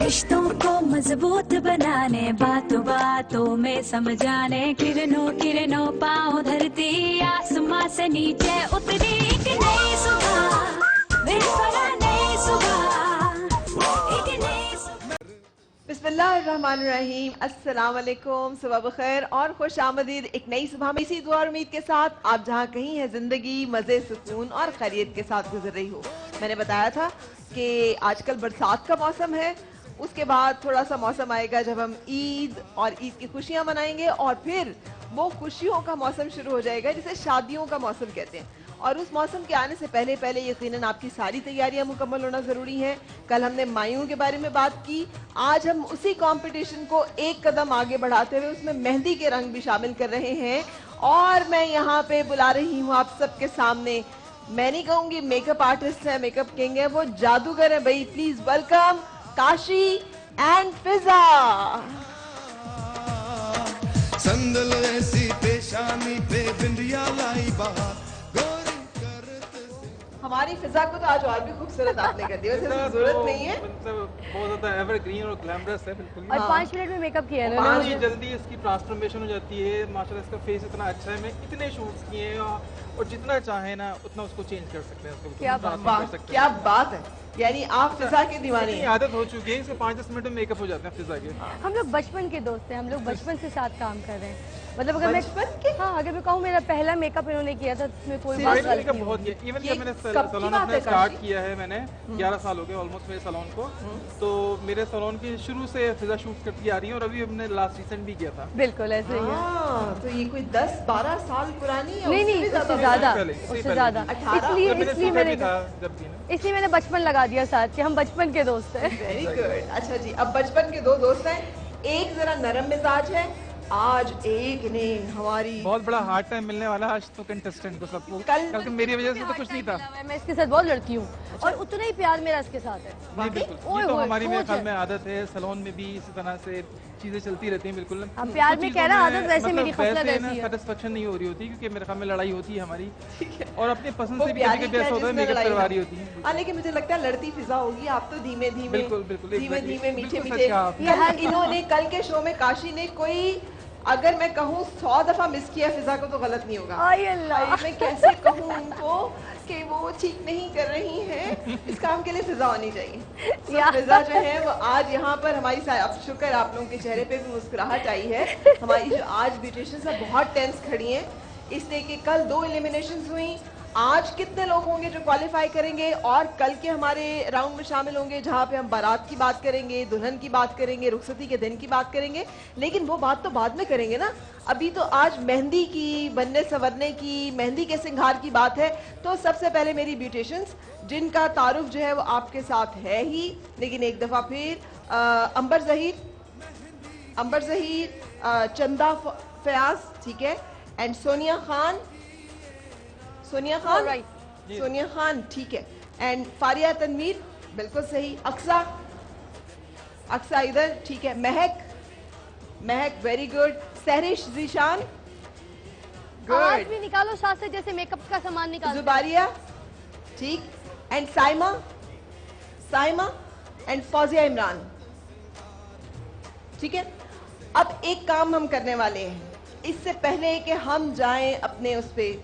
रिश्तों को मजबूत बनाने, बातों बातों में समझाने, किरणों किरणों पाँव धरती, आसमां से नीचे उतरी एक नई सुबह, बेपरा नई सुबह, एक नई सुबह। बिस्मिल्लाहिर्रहमानिर्रहीम, अस्सलाम वालेकुम, सुबह बखैर और खुश आमदीद एक नई सुबह में इसी दुआ और उम्मीद के साथ आप जहाँ कहीं हैं जिंदगी मज़े सुकून और खैरियत के साथ गुजर रही हो। मैंने बताया था कि आजकल बरसात का मौसम है, उसके बाद थोड़ा सा मौसम आएगा जब हम ईद और ईद की खुशियाँ मनाएंगे और फिर वो खुशियों का मौसम शुरू हो जाएगा जिसे शादियों का मौसम कहते हैं। और उस मौसम के आने से पहले पहले यकीनन आपकी सारी तैयारियां मुकम्मल होना ज़रूरी है। कल हमने मायूं के बारे में बात की, आज हम उसी कंपटीशन को एक कदम आगे बढ़ाते हुए उसमें मेहंदी के रंग भी शामिल कर रहे हैं। और मैं यहाँ पे बुला रही हूँ आप सबके सामने, मैं नहीं कहूँगी मेकअप आर्टिस्ट है, मेकअप किंग है, वो जादूगर है भाई। प्लीज वेलकम काशी एंड फिजा। संदल ऐसी पेशानी पे बिंदिया लाई बहार। हमारी फिजा को तो आज और भी खूबसूरत आपने कर दिया, वैसे जरूरत नहीं है, बहुत ज्यादा एवरग्रीन और ग्लैमरस है बिल्कुल। और 5 मिनट में मेकअप किया है ना, बहुत ही जल्दी इसकी ट्रांसफॉर्मेशन हो जाती है। माशाल्लाह इसका फेस इतना अच्छा है, मैं इतने शूट्स किए हैं और जितना चाहे ना उतना उसको चेंज कर सकते हैं, उसको क्या ट्रांसफॉर्म कर सकते हैं। क्या बात है, यानी आप फिजा के दीवाने हैं। आदत हो चुकी है, इसे 5-10 मिनट में मेकअप हो जाते हैं फिजा के। हम लोग बचपन के दोस्त हैं, हम लोग बचपन से साथ काम कर रहे हैं। मतलब अगर बचपन के? हाँ, अगर मैं कहूँ मेरा पहला मेकअप इन्होंने किया था, इसमें कोई बात साइड गलत मेकअप नहीं बहुत होगी। किया। इवन ये जब मैंने कब की सैलून बात अपना है स्टार्ट काशी? किया है, मैंने 11 साल हो गए ऑलमोस्ट मेरे सैलून को। तो मेरे सैलून की शुरू से फिजा शूट करती आ रही है और अभी हमने लास्ट रिसेंट भी किया था। बिल्कुल ऐसे ही है। तो ये कोई 10-12 साल पुरानी है? नहीं नहीं, उससे ज्यादा, उससे ज्यादा। 18? इसलिए मैंने बचपन लगा दिया साथ कि हम बचपन के दोस्त हैं। Very good. अच्छा जी, अब बचपन के दो दोस्त हैं, एक जरा नरम मिजाज है, आज एक ने हमारी बहुत बड़ा हार्ड टाइम मिलने वाला है आज तो कंटेस्टेंट को सबको, कल मेरी वजह से तो कुछ नहीं था। मैं इसके साथ बहुत लड़ती हूँ और उतना ही प्यार मेरा इसके साथ है। नहीं बिल्कुल, ये तो हमारी मेरे ख्याल में आदत है, सैलून में भी इसी तरह से चीजें चलती रहती हैं बिल्कुल। हम प्यार में कह रहा आदत, वैसे मेरी खसलत ऐसी है। सेटिस्फेक्शन नहीं हो रही होती क्योंकि मेरे ख्याल में लड़ाई होती है हमारी, और अपने पसंद वो से भी प्यारी कभी-कभी ऐसा होता है जिसमें मेकअप लड़ाई करवा ना। रही होती है। हाँ, लेकिन मुझे लगता है लड़ती फिजा होगी, आप तो धीमे धीमे बिल्कुल, बिल्कुल, धीमे exactly। धीमे मीठे बिल्कुल मीठे। सच कहा आपने। कल इन्होंने कल के शो में काशी ने कोई, अगर मैं कहूँ 100 दफा मिस किया फिजा को तो गलत नहीं होगा। आई अल्लाह। मैं कैसे कहूँ उनको कि वो ठीक नहीं कर रही हैं, इस काम के लिए फिजा होनी चाहिए। तो फिजा जो है वो आज यहाँ पर हमारी अब शुक्र आप लोगों के चेहरे पे भी मुस्कुराहट आई है। हमारी जो आज ब्यूटिशियंस है बहुत टेंस खड़ी हैं, इसलिए कि कल 2 एलिमिनेशंस हुई। आज कितने लोग होंगे जो क्वालिफाई करेंगे और कल के हमारे राउंड में शामिल होंगे जहाँ पे हम बारात की बात करेंगे, दुल्हन की बात करेंगे, रुखसती के दिन की बात करेंगे। लेकिन वो बात तो बाद में करेंगे ना, अभी तो आज मेहंदी की, बनने संवरने की, मेहंदी के सिंगार की बात है। तो सबसे पहले मेरी ब्यूटिशियंस जिनका तारुफ जो है वो आपके साथ है ही, लेकिन एक दफ़ा फिर अंबर ज़हीर, चंदा फयाज, ठीक है, एंड सोनिया खान, सोनिया खान ठीक है, एंड फारिया तनवीर, बिल्कुल सही, अक्सा इधर, ठीक है, महक वेरी गुड, सहरिश जीशान आवाज गुड, भी निकालो साथ से जैसे मेकअप का सामान निकालो। जुबारिया ठीक, एंड साइमा एंड फौजिया इमरान, ठीक है। अब एक काम हम करने वाले हैं, इससे पहले कि हम जाएं अपने उस पे,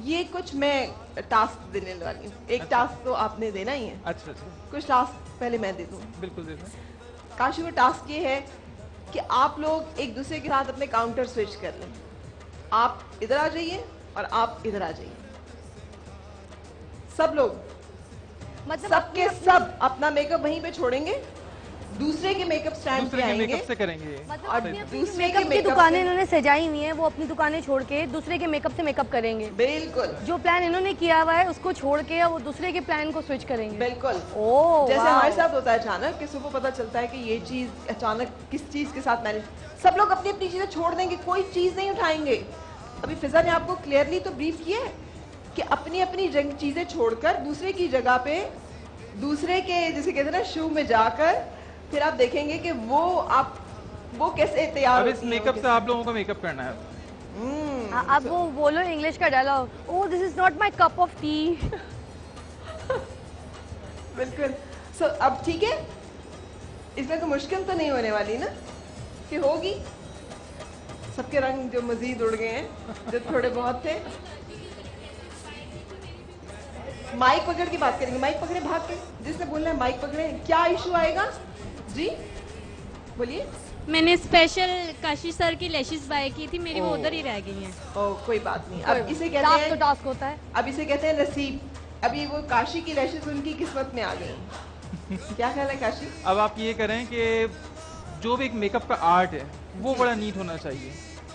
ये कुछ मैं टास्क देने वाली हूँ। एक टास्क तो आपने देना ही है। अच्छा, कुछ टास्क पहले मैं दे दूँ। बिल्कुल दे दें। काशी वो टास्क ये है कि आप लोग एक दूसरे के साथ अपने काउंटर स्विच कर लें। आप इधर आ जाइए और आप इधर आ जाइए, सब लोग, मतलब सबके सब अपना मेकअप वहीं पे छोड़ेंगे, दूसरे के मेकअप स्टैंड पे दूसरे के आएंगे। मेकअप से करेंगे। मतलब और अपनी अपनी दूसरे मेकअप के की मेकअप दुकानें से- इन्होंने सजाई हुई हैं, वो अपनी दुकानें छोड़ के दूसरे के मेकअप से मेकअप करेंगे। बिल्कुल जो प्लान इन्होंने किया हुआ है उसको छोड़ के वो दूसरे के प्लान को स्विच करेंगे। बिल्कुल। ओह, जैसे वाह। हमारे साथ होता है अचानक कि सुबह पता चलता है कि ये चीज अचानक किस चीज के साथ मैनेज, सब लोग अपनी अपनी चीजें छोड़ देंगे, कोई चीज नहीं उठाएंगे। अभी फिजा ने आपको क्लियरली तो ब्रीफ किया है कि अपनी अपनी चीजें छोड़कर दूसरे की जगह पे, दूसरे के जैसे कहते हैं ना शू में जाकर, फिर आप देखेंगे कि वो कैसे तैयार अब होती इस हैं, मेकअप वो से आप लोगों को मेकअप करना है। अब वो बोलो इंग्लिश का dialogue, oh this is not my cup of tea. बिल्कुल। सो अब ठीक है, इसमें तो मुश्किल तो नहीं होने वाली ना कि होगी? सबके रंग जो मजीद उड़ गए हैं, जो थोड़े बहुत थे। माइक पकड़ की बात करेंगे, माइक पकड़े भाग के, जिसने बोलना है माइक पकड़े। क्या इशू आएगा जी, बोलिए। मैंने स्पेशल काशी सर की लैशेस बाय की थी, मेरी वो उधर ही रह गई हैं। ओ कोई बात नहीं, अब इसे कहते टास्क तो हैं, टास्क होता है। अब इसे कहते हैं नसीब। अभी वो काशी की लैशेस उनकी किस्मत में आ गई। क्या ख्याल है काशी? अब आप ये करें कि जो भी एक मेकअप का आर्ट है वो बड़ा नीट होना चाहिए।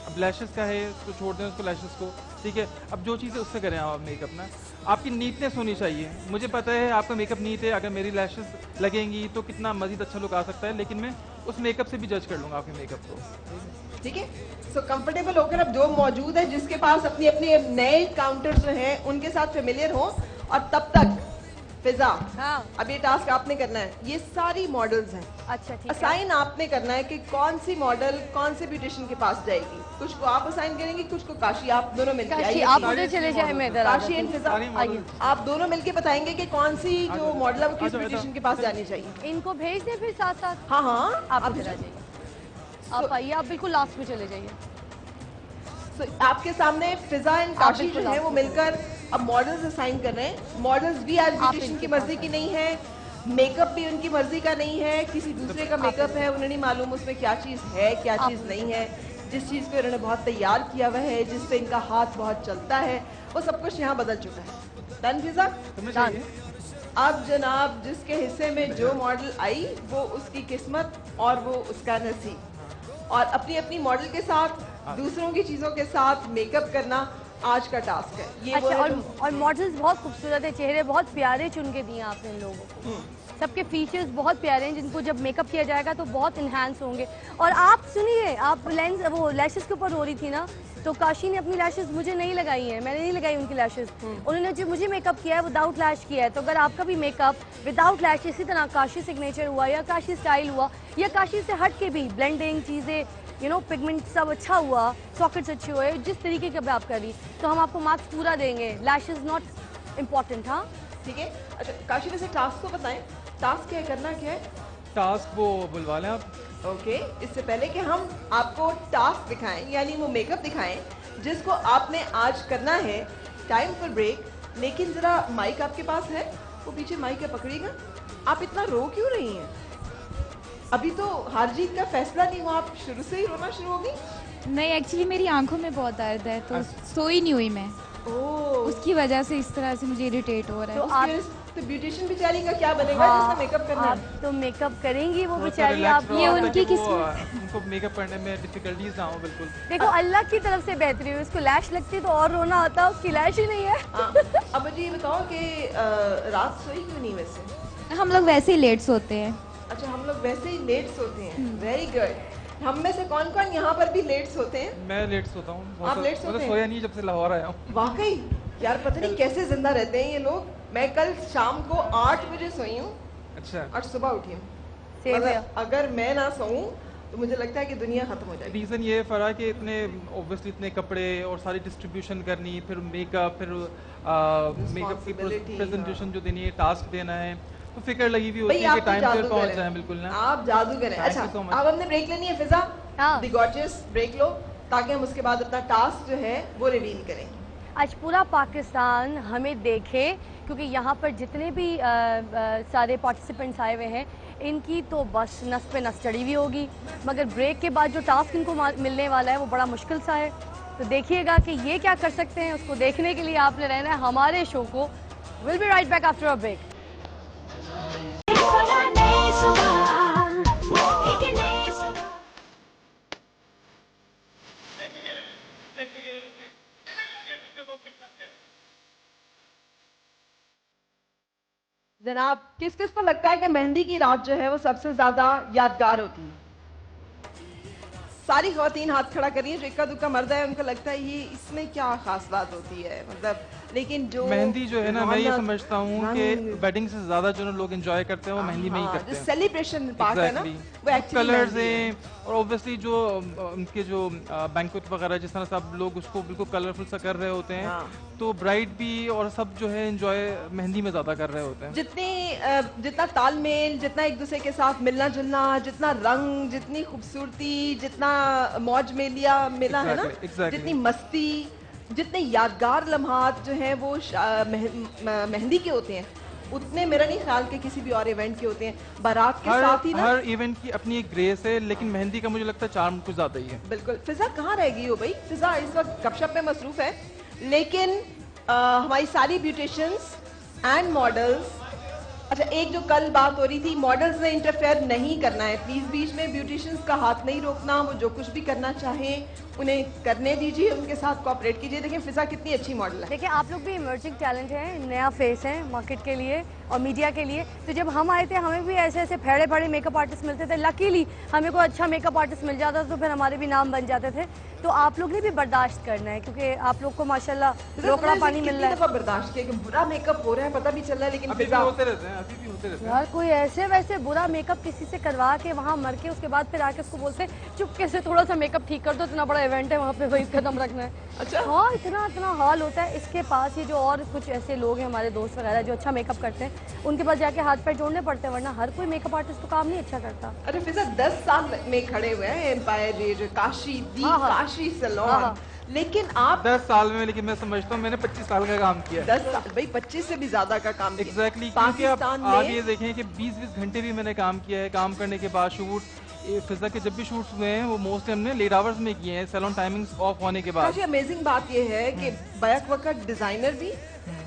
अब लैशेस का है तो छोड़ दें उसको, लैशेस को, ठीक है। अब जो चीज़ें उससे करें आप मेकअप ना, आपकी नीटनेस होनी चाहिए। मुझे पता है आपका मेकअप नीट है, अगर मेरी लैशेस लगेंगी तो कितना मजीद अच्छा लुक आ सकता है, लेकिन मैं उस मेकअप से भी जज कर लूँगा आपके मेकअप को। ठीक है, सो कंफर्टेबल होकर अब जो मौजूद है, जिसके पास अपनी अपनी नए काउंटर जो हैं उनके साथ फेमिलियर हो। और तब तक फिजा, हाँ। अब ये टास्क आपने करना है। ये सारी मॉडल्स हैं, अच्छा ठीक है। असाइन आपने करना है कि कौन सी मॉडल कौन से ब्यूटिशियन के पास जाएगी। कुछ को आप असाइन करेंगे, कुछ को काशी। आप दोनों मिलकर काशी आइए, आप please। उधर चले जाए, मैं इधर आ काशी एंड जाती फिजा सारी आइए। models। आप दोनों मिलके बताएंगे कि कौन सी जो मॉडल है वो किस आजा, ब्यूटिशियन के पास जानी चाहिए। हूँ। इनको भेज दें फिर साथ साथ। हाँ हाँ, आप इधर आ जाइए, आप आइए, आप बिल्कुल लास्ट में चले जाइए। So, आपके सामने फिजा एंड काशी जो बिल्कुल है वो आप मिलकर अब मॉडल्स असाइन कर रहे हैं। मॉडल्स भी आज ब्यूटिशियन इनके की मर्जी की नहीं है, मेकअप भी उनकी मर्जी का नहीं है, किसी दूसरे का मेकअप है, उन्हें नहीं मालूम उसमें क्या चीज़ है क्या चीज़ नहीं है। जिस चीज़ पे उन्होंने बहुत तैयार किया हुआ है, जिस पे इनका हाथ बहुत चलता है, वो सब कुछ यहाँ बदल चुका है। डन फिजा? तुम्हें चाहिए? अब जनाब जिसके हिस्से में जो मॉडल आई वो उसकी किस्मत और वो उसका नसीब। और अपनी अपनी मॉडल के साथ, दूसरों की चीज़ों के साथ मेकअप करना आज का टास्क है। ये वो अच्छा, है जो- और मॉडल्स बहुत खूबसूरत है, चेहरे बहुत प्यारे चुन के दिए आपने इन लोगों को। सबके फीचर्स बहुत प्यारे हैं, जिनको जब मेकअप किया जाएगा तो बहुत इन्हांस होंगे। और आप सुनिए, आप लेंस वो लैशेस के ऊपर रो रही थी ना, तो काशी ने अपनी लैशेस मुझे नहीं लगाई हैं, मैंने नहीं लगाई उनकी लैशेस। उन्होंने जो मुझे मेकअप किया है विदाउट लैश किया है। तो अगर आपका भी मेकअप विदाउट लैश इसी तरह काशी सिग्नेचर हुआ या काशी स्टाइल हुआ या काशी से हट के भी ब्लेंडिंग चीज़ें, यू नो, पिगमेंट सब अच्छा हुआ, सॉकेट्स अच्छे हुए, जिस तरीके का भी आप कर रही, तो हम आपको मार्क्स पूरा देंगे। लैश इज नॉट इम्पॉर्टेंट। हाँ ठीक है। अच्छा काशी, वैसे टास्क तो बताएं, टास्क क्या है, करना क्या है? टास्क वो बुलवा लें आप। ओके, इससे पहले कि हम आपको टास्क दिखाएं, यानी वो मेकअप दिखाएं जिसको आपने आज करना है, टाइम फॉर ब्रेक। लेकिन जरा माइक आपके पास है, वो पीछे माइक है, पकड़िएगा। आप इतना रो क्यों रही हैं? अभी तो हार जीत का फैसला नहीं हुआ, आप शुरू से ही रोना शुरू हो गई? नहीं, एक्चुअली मेरी आंखों में बहुत दर्द है, तो सोई नहीं हुई मैं, ओह, उसकी वजह से इस तरह से मुझे इरिटेट हो रहा तो है। आप तो ब्यूटिशियन बेचारी का क्या बनेगा जिसने मेकअप करना आप है? तो मेकअप करेंगी वो थोड़ा सा बेचारी। relax आप रहो ये ताकि उनकी वो, किस्मत। उनको मेकअप करने में डिफिकल्टीज ना हो। बिल्कुल देखो, अल्लाह की तरफ से बेहतरी हुई, उसको लैश लगती तो और रोना आता, उसकी लैश ही नहीं है। हाँ, अब मुझे ये बताओ कि रात सोई क्यों नहीं वैसे? हम लोग वैसे ही लेट सोते हैं। अच्छा, हम लोग वैसे ही लेट सोते हैं। Very good. हम में से कौन कौन यहाँ पर भी लेट सोते हैं? मैं लेट सोता हूँ। आप लेट सोते हैं? सोया नहीं जब से लाहौर आया हूँ। वाकई यार, पता नहीं कैसे जिंदा रहते हैं ये लोग। मैं कल शाम को 8 बजे सोई हूँ अच्छा, और सुबह उठी हूँ। Same मतलब here. अगर मैं ना सोऊं तो मुझे लगता है कि दुनिया खत्म हो जाएगी। रीज़न ये फरा कि इतने ऑब्वियसली इतने कपड़े और सारी डिस्ट्रीब्यूशन करनी, फिर मेकअप, फिर मेकअप की Responsibility, प्रेजेंटेशन जो देनी है, टास्क देना है, तो फिक्र लगी हुई भाई होती है आप कि तो टाइम पर जादूगर पहुंच हैं। जाए। बिल्कुल ना, आप जादूगर हैं। Thank अच्छा, you so much. अब हमने ब्रेक लेनी है फिजा, हाँ। द गॉर्जियस, ब्रेक लो ताकि हम उसके बाद अपना टास्क जो है वो रिवील करें। आज पूरा पाकिस्तान हमें देखे, क्योंकि यहाँ पर जितने भी सारे पार्टिसिपेंट्स आए हुए हैं, इनकी तो बस नस पे नस चढ़ी हुई होगी। मगर ब्रेक के बाद जो टास्क इनको मिलने वाला है वो बड़ा मुश्किल सा है। तो देखिएगा कि ये क्या कर सकते हैं, उसको देखने के लिए आपने रहना है हमारे शो को। Will be right back after a break. नई सुबह, एक नई सुबह। जनाब, किस किस को लगता है कि मेहंदी की रात जो है वो सबसे ज्यादा यादगार होती है? सारी खवातीन हाथ खड़ा करिए। जो इक्का दुक्का मर्द है उनको लगता है ये इसमें क्या खास बात होती है, मतलब। लेकिन जो मेहंदी जो है ना, मैं ये रौनक, समझता हूँ कि रंग, वेडिंग से ज्यादा जो लोग एंजॉय करते हैं वो मेहंदी में ही हाँ, करते जो हैं। सेलिब्रेशन पार्ट है ना, वो एक्चुअली कलर्स हैं, और ऑब्वियसली जो उनके जो बैंक्वेट वगैरह जिस तरह से अब लोग उसको बिल्कुल कलरफुल सा कर रहे होते हैं, हाँ। तो ब्राइड भी और सब जो है एंजॉय मेहंदी में ज़्यादा कर रहे होते हैं। जितना तालमेल, जितना एक दूसरे के साथ मिलना जुलना, जितना रंग, जितनी खूबसूरती, जितना मौज मेलिया मिला है ना, Exactly. जितनी मस्ती, जितने यादगार लम्हात जो हैं वो मेहंदी के होते हैं, उतने मेरा नहीं ख्याल के किसी भी और इवेंट के होते हैं। बारात के साथ ही ना हर इवेंट की अपनी एक ग्रेस है, लेकिन मेहंदी का मुझे लगता है चार्म कुछ ज़्यादा ही है। बिल्कुल। फिजा कहाँ रह गई हो भाई? फिजा इस वक्त गपशप में मसरूफ है, लेकिन हमारी सारी ब्यूटिशियंस एंड मॉडल्स, अच्छा एक जो कल बात हो रही थी, मॉडल्स ने इंटरफेयर नहीं करना है प्लीज, बीच में ब्यूटिशियंस का हाथ नहीं रोकना, वो जो कुछ भी करना चाहें उन्हें करने दीजिए, उनके साथ कोऑपरेट कीजिए। देखिए फिजा कितनी अच्छी मॉडल है। देखिए आप लोग भी इमर्जिंग टैलेंट है, नया फेस है मार्केट के लिए और मीडिया के लिए। तो जब हम आए थे हमें भी ऐसे ऐसे फैड़े फैड़े मेकअप आर्टिस्ट मिलते थे, लकीली हमें कोई अच्छा मेकअप आर्टिस्ट मिल जाता तो फिर हमारे भी नाम बन जाते थे। तो आप लोग ने भी बर्दाश्त करना है क्योंकि आप लोग को माशाल्लाह रोकड़ा पानी मिल रहा है। दफा बर्दाश्त किया कि बुरा मेकअप हो रहा है, पता भी चल रहा है, लेकिन अभी भी फिजा होते रहते हैं, अभी भी होते रहते हैं। यार कोई ऐसे वैसे बुरा मेकअप किसी से करवा के वहाँ मर के उसके बाद फिर आके उसको बोलते चुपके से थोड़ा सा मेकअप ठीक कर दो, इतना बड़ा इवेंट है वहाँ पे वही कदम रखना है। अच्छा हाँ इतना इतना हाल होता है। इसके पास ये जो और कुछ ऐसे लोग हैं हमारे दोस्त वगैरह जो अच्छा मेकअप करते हैं, उनके पास जाके हाथ पैर जोड़ने पड़ते हैं, वरना हर कोई मेकअप आर्टिस्ट तो काम नहीं अच्छा करता। अरे फिजा 10 साल में खड़े हुए हैं एम्पायर काशी दी हाँ, हाँ। काशी हाँ, सैलून, हाँ। लेकिन आप 10 साल में, लेकिन मैं समझता हूँ मैंने 25 साल का काम किया है। 10 साल भाई 25 से भी ज्यादा का काम किया। एग्जैक्टली क्योंकि पाकिस्तान आप में ये देखें कि 20-20 घंटे भी मैंने काम किया है। काम करने के बाद शूट, फिजा के जब भी शूट्स हुए हैं वो मोस्टली हमने लेट आवर्स में किए हैं, सैलून टाइमिंग्स ऑफ होने के बाद। काफी अमेजिंग बात यह है कि बैक वक्त डिजाइनर भी,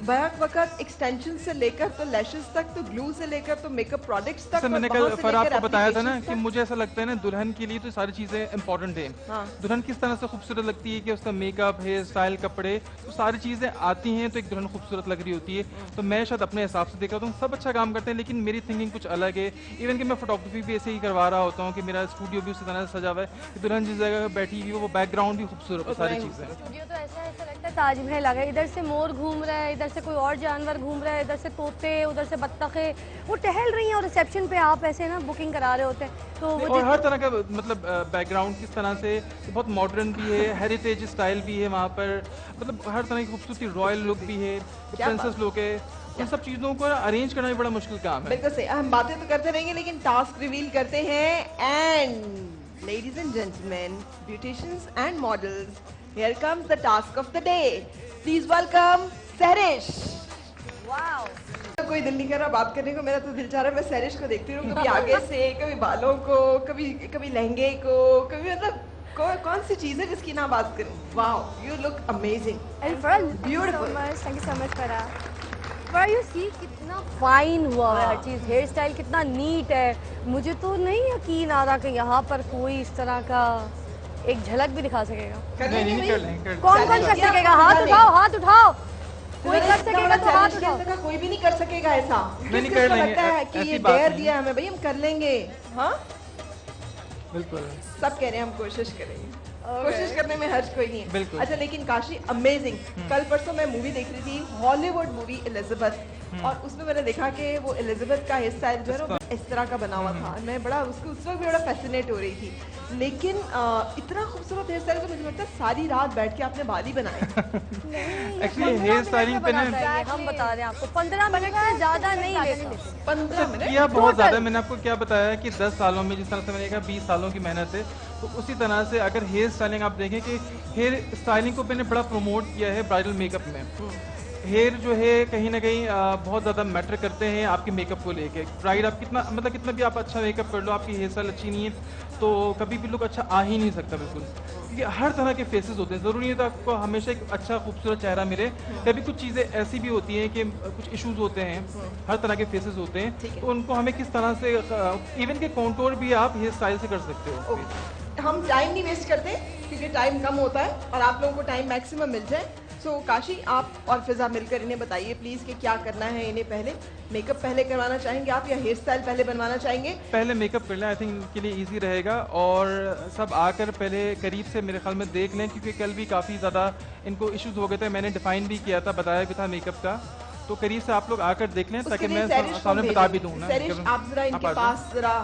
बैक वक्त एक्सटेंशन से लेकर तो लैशेस तक, तो ग्लू से लेकर तो मेकअप प्रोडक्ट्स तक, जैसे मैंने और वहाँ कल से फर लेकर आपको बताया था ना applications कि तक। मुझे ऐसा लगता है ना दुल्हन के लिए तो सारी चीज़ें इंपॉर्टेंट हैं। हाँ। दुल्हन किस तरह से खूबसूरत लगती है कि उसका मेकअप, हेयर स्टाइल, कपड़े, तो सारी चीज़ें आती हैं तो एक दुल्हन खूबसूरत लग रही होती है। तो मैं शायद अपने हिसाब से देखा हूँ सब अच्छा काम करते हैं, लेकिन मेरी थिंकिंग कुछ अलग है। इवन कि मैं फोटोग्राफी भी ऐसे ही करवा रहा होता हूँ कि मेरा स्टूडियो भी उसी तरह से सजा हुआ है कि दुल्हन जिस जगह बैठी हुई है वो बैकग्राउंड भी खूबसूरत है, सारी चीज़ें। स्टूडियो तो ऐसा लगता है ताजमहल आ गया, इधर से मोर घूम रहा है, इधर से कोई और जानवर घूम रहा है, इधर से तोते, उधर से बत्तखें, वो टहल रही हैं और रिसेप्शन पे आप ऐसे ना बुकिंग करा रहे होते हैं। तो वो और हर तरह का मतलब बैकग्राउंड किस तरह से बहुत मॉडर्न भी है, हेरिटेज स्टाइल भी है वहाँ पर, मतलब हर तरह की खूबसूरती, रॉयल लुक भी है, प्रिंसेस लुक है। उन सब चीज़ों को अरेंज करना भी बड़ा मुश्किल काम है। बिल्कुल सही। हम बातें तो करते रहेंगे लेकिन टास्क रिवील करते हैं। And ladies and gentleman, beauticians and models, here comes the task of the day. Please welcome Sahrish. कोई दिल नहीं कर रहा बात करने को, मेरा तो दिल चाह रहा है मैं सहरिश को देखती रहूं, कभी आगे से, कभी बालों को, कभी लहंगे को, कभी मतलब कौन सी चीज है जिसकी ना बात करूं। Wow, you look amazing, beautiful. Thank you so much Farah. You see कितना फाइन हुआ है हर चीज़, हेयर स्टाइल कितना नीट है। मुझे तो नहीं यकीन आ रहा कि यहाँ पर कोई इस तरह का एक झलक भी दिखा सकेगा। कर नहीं, लेंगे नहीं, भाई? कर लेंगे, कर कौन कौन कर सकेगा? हाथ उठाओ, हाथ उठाओ। कोई कर सकेगा तो हाथ उठाओ। कोई भी नहीं कर सकेगा ऐसा। नहीं, किसको कर ऐसा लेंगे, लगता है कि ऐसी ये बात डेयर नहीं। दिया हमें भाई हम कर लेंगे। हाँ बिल्कुल। सब कह रहे हैं हम कोशिश करेंगे। कोशिश करने में हर्ज कोई नहीं है। बिल्कुल। अच्छा लेकिन काशी अमेजिंग। कल परसों मैं मूवी देख रही थी, हॉलीवुड मूवी एलिजाबेथ, और उसमें मैंने देखा कि वो एलिजाबेथ का हेयर स्टाइल जो है ना वो इस तरह का बना हुआ था। मैं बड़ा उसको उस वक्त भी बड़ा फैसिनेट हो रही थी, लेकिन इतना खूबसूरत हेयर स्टाइल तो मुझे लगता है सारी रात बैठ के आपने बाल ही बनाए। एक्चुअली हेयर स्टाइलिंग पे ना हम बता रहे हैं आपको 15 मिनट से ज़्यादा नहीं लेता। 15 मिनट किया बहुत ज़्यादा। मैंने आपको क्या बताया कि 10 सालों में जिस तरह से मैंने कहा 20 सालों की मेहनत है, तो उसी तरह से अगर हेयर स्टाइलिंग आप देखें कि हेयर स्टाइलिंग को मैंने बड़ा प्रमोट किया है ब्राइडल मेकअप में। हेयर जो है कहीं ना कहीं बहुत ज़्यादा मैटर करते हैं आपके मेकअप को लेके। ब्राइड आप कितना मतलब कितना भी आप अच्छा मेकअप कर लो, आपकी हेयर स्टाइल अच्छी नहीं है तो कभी भी लुक अच्छा आ ही नहीं सकता बिल्कुल, क्योंकि हर तरह के फेसेस होते हैं। ज़रूरी नहीं तो आपको हमेशा एक अच्छा खूबसूरत चेहरा मिले, कभी कुछ चीज़ें ऐसी भी होती हैं कि कुछ इश्यूज होते हैं, हर तरह के फेसेस होते हैं, तो उनको हमें किस तरह से इवन के कॉन्टोर भी आप हेयर स्टाइल से कर सकते हो। हम टाइम नहीं वेस्ट करते क्योंकि टाइम कम होता है और आप लोगों को टाइम मैक्सिमम मिल जाए। सो काशी आप और फिजा मिलकर इन्हें बताइए प्लीज़ कि क्या करना है इन्हें। पहले मेकअप पहले करवाना चाहेंगे आप या हेयर स्टाइल पहले बनवाना चाहेंगे? पहले मेकअप कर लें, आई थिंक इनके लिए इजी रहेगा, और सब आकर पहले करीब से मेरे ख्याल में देख लें, क्योंकि कल भी काफ़ी ज़्यादा इनको इश्यूज हो गए थे। मैंने डिफाइन भी किया था, बताया भी था मेकअप का, तो करीब से आप लोग आकर देख लें ताकि मैं सामने बता भी दूँ ना। सैरिश आप जरा इनके पास जरा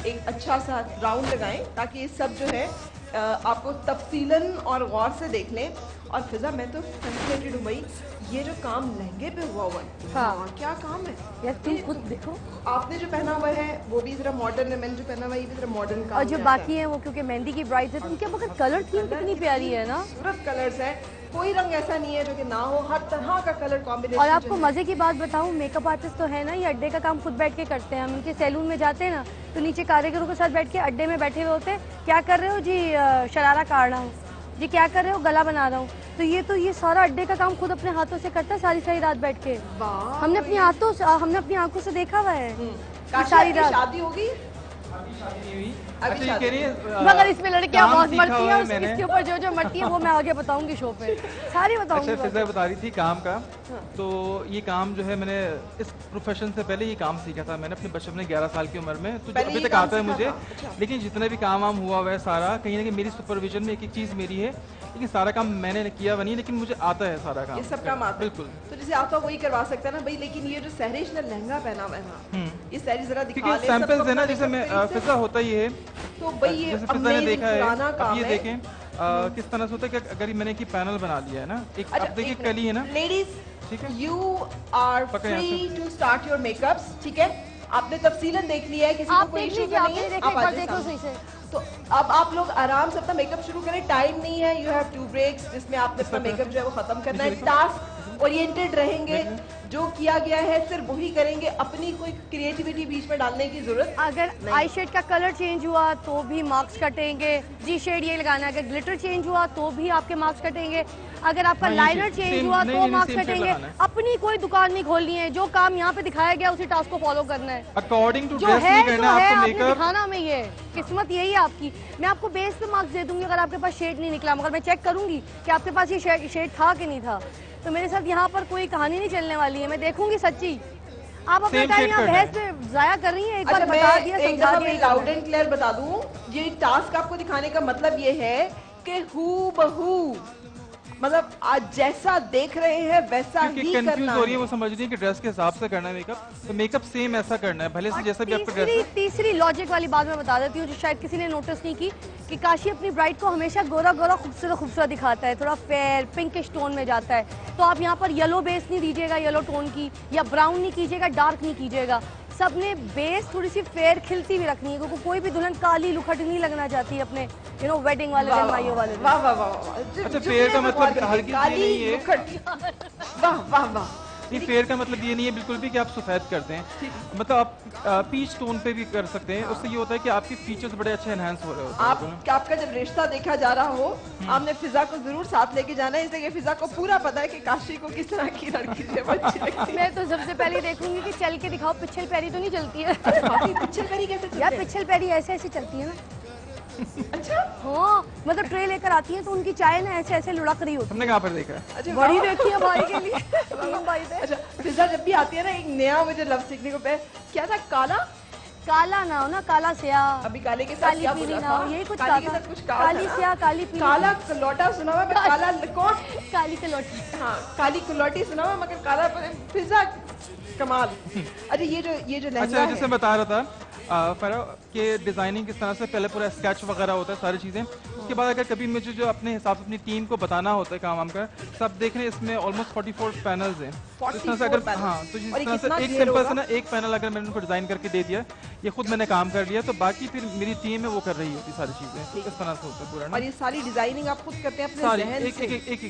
एक अच्छा सा राउंड लगाएं ताकि ये सब जो है आपको तफसीलन और गौर से देख लें। और फिजा मैं तो फैसिनेटेड हूँ भाई, ये जो काम लहंगे पे हुआ है, हाँ। क्या काम है यार तुम खुद देखो। आपने जो पहना हुआ है वो भी जरा मॉडर्न है, मैंने जो पहना हुआ है ये भी जरा मॉडर्न काम और जो जैसा बाकी है। है वो क्योंकि मेहंदी की ब्राइड है, तो उनके मगर कलर थीम कितनी प्यारी है ना। खूबसूरत कलर्स है, कोई रंग ऐसा नहीं है जो कि ना हो, हर तरह का कलर कॉम्बिनेशन। और आपको मजे की बात बताऊं, मेकअप आर्टिस्ट तो है ना, ये अड्डे का काम खुद बैठ के करते हैं। हम उनके सैलून में जाते हैं ना, तो नीचे कारीगरों के साथ बैठ के अड्डे में बैठे हुए होते हैं। क्या कर रहे हो जी? शरारा काट रहा हूँ जी। क्या कर रहे हो? गला बना रहा हूँ। तो ये सारा अड्डे का काम खुद अपने हाथों से करता है, सारी सारी रात बैठ के। वाह, हमने अपनी आंखों से देखा हुआ है कि काशी सारी आपकी रात। शादी होगी? अच्छा ये कह रही है मगर इसमें लड़कियां काम बहुत सीखा मरती हुआ हैं, है मैंने। इसके ऊपर जो जो मरती है वो मैं आगे बताऊंगी शो पे, सारी बताऊंगी। अच्छा फिजा बता रही थी काम का, तो ये काम जो है मैंने इस प्रोफेशन से पहले ये काम सीखा था मैंने अपने बचपन में 11 साल की उम्र में, तो जो पहले अभी ये तक काम आता है सीखा मुझे। था? अच्छा। लेकिन जितना भी काम वाम हुआ है सारा कहीं ना कहीं मेरी सुपरविजन में एक एक चीज़ मेरी है, लेकिन सारा काम मैंने किया हुआ नहीं, लेकिन मुझे आता है सारा काम। ये सब काम आता है? बिल्कुल। तो जिसे आता वही करवा सकता है ना भाई। लेकिन ये जो सहरिश ने लहंगा पहना हुआ है ना, ये सहरिश जरा दिखा क्योंकि ले सैंपल्स सबको है ना, अपना जैसे मैं makeup से। फिजा होता ही है, तो भाई ये जैसे फिजा ने amazing देखा है, पुराना अब काम ये है। देखें किस तरह से होता है कि अगर मैंने एक पैनल बना लिया है ना, एक अब देखिए कली है ना, लेडीज ठीक है। यू आर पकड़े यहाँ free to start your makeups, ठीक है। आपने तफसीलन देख लिया है, किसी को आप कोई देख इशू लीजिए, नहीं आपने है, देखा, आप एक बार आ जाइए देखो सामने। सही से। तो अब आप लोग आराम से अपना मेकअप शुरू करें, टाइम नहीं है, यू हैव 2 ब्रेक्स जिसमें आपने अपना मेकअप जो है वो खत्म करना है। टास्क ओरिएंटेड रहेंगे, जो किया गया है सिर्फ वही करेंगे, अपनी कोई क्रिएटिविटी बीच में डालने की जरूरत अगर आई शेड का कलर चेंज हुआ तो भी मार्क्स कटेंगे। जी शेड ये लगाना है, अगर ग्लिटर चेंज हुआ तो भी आपके मार्क्स कटेंगे। अगर आपका हाँ, ये लाइनर shade, चेंज same- हुआ नहीं, तो नहीं, मार्क्स same shade कटेंगे। लगाना है। अपनी कोई दुकान नहीं खोलनी है, जो काम यहाँ पे दिखाया गया उसी टास्क को फॉलो करना है। अकॉर्डिंग टू जो ड्रेस है नहीं जो करना है आपको आपने मेकअप। दिखाना हमें, ये किस्मत यही है आपकी। मैं आपको बेस पे मार्क्स दे दूंगी अगर आपके पास शेड नहीं निकला, मगर मैं चेक करूंगी कि आपके पास ये शेड था कि नहीं था। तो मेरे साथ यहाँ पर कोई कहानी नहीं चलने वाली है, मैं देखूंगी सच्ची। आप अपना Same टाइम shade यहाँ करना बहस में जाया कर रही हैं। एक बार अच्छा, बता दिया, मैं एक समझा दफा दिया, मैं लाउड एंड क्लियर बता दूं, ये टास्क आपको दिखाने का मतलब ये है कि हू बहू, मतलब आज जैसा देख रहे हैं वैसा क्योंकि ही कंफ्यूज करना हो रही है, है। वो समझ रही है कि ड्रेस के हिसाब से करना है मेकअप, तो मेकअप सेम ऐसा करना है भले से जैसा भी आपका ड्रेस है। तीसरी लॉजिक वाली बात मैं बता देती हूँ, जो शायद किसी ने नोटिस नहीं की, कि काशी अपनी ब्राइड को हमेशा गोरा गोरा खूबसूरत खूबसूरत दिखाता है, थोड़ा फेयर पिंकिश टोन में जाता है। तो आप यहाँ पर येलो बेस नहीं दीजिएगा, येलो टोन की, या ब्राउन नहीं कीजिएगा, डार्क नहीं कीजिएगा। सबने बेस थोड़ी सी फेयर खिलती भी रखनी है, क्योंकि कोई भी दुल्हन काली लुखट नहीं लगना चाहती अपने वेडिंग वाले दिन, माइयों वाले दिन। वाह वाह वाह वाह। अच्छा, फेयर का मतलब हल्की सी काली नहीं है। लुखट। वाह वाह वाह। नहीं, फेयर का मतलब ये नहीं है बिल्कुल भी कि आप सफेद करते हैं, मतलब आप पीच टोन पे भी कर सकते हैं। उससे ये होता है कि आपके फीचर्स बड़े अच्छे एनहांस हो रहे होते हैं। आपका जब रिश्ता देखा जा रहा हो, आपने फिजा को जरूर साथ लेके जाना है, इसलिए फिजा को पूरा पता है कि काशी को किस तरह की लड़की से अच्छी लगती है। मैं तो सबसे पहले देखूंगी कि चल के दिखाओ, पिछल पैरी तो नहीं चलती है। पिछल पैरी कैसे चलते यार हैं? पिछल पैरी ऐसे ऐसे चलती है ना। अच्छा हाँ, मतलब ट्रे लेकर आती है तो उनकी चाय ना ऐसे ऐसे लुढ़क रही होती हमने कहाँ पर देखा है? अच्छा है। बड़ी वाह। देखी है भाई के लिए। तीन भाई थे। अच्छा फिजा जब भी आती है ना, एक नया मुझे लफ्ज सीखने को पे, क्या था? काला? काला ना हो ना, काला स्याह, अभी काले के साथ काली क्या पीली बोला ना था? हो, यही कुछ काली के कहा साथ था। कुछ कहा काली था ना? स्याह, काली पीली। काला कलौटा सुना हुआ, मैं काला लकोट। काली कलौटी। हाँ, काली कलौटी सुना हुआ, मगर काला फिजा कमाल। अच्छा ये जो लहंगा अच्छा, जैसे है, बता रहा था फरा कि डिजाइनिंग किस तरह से पहले पूरा स्केच वगैरह होता है, सारी चीजें। उसके बाद अगर कभी मुझे जो अपने हिसाब से अपनी टीम को बताना होता है काम वाम का, सब देख रहे हैं इसमें ऑलमोस्ट 44 पैनल्स हैं। तो इस तरह से 44 अगर पैनल्स। हाँ, तो जिस और ये तरह कितना से एक ढेर सिंपल होगा? से ना एक पैनल अगर मैंने उनको डिजाइन करके दे दिया, ये खुद मैंने काम कर लिया, तो बाकी फिर मेरी टीम है वो कर रही होती सारी चीजें। इस तरह से होता है पूरा और ना, ये सारी डिजाइनिंग आप खुद करते हैं अपने सारी जहन एक से? एक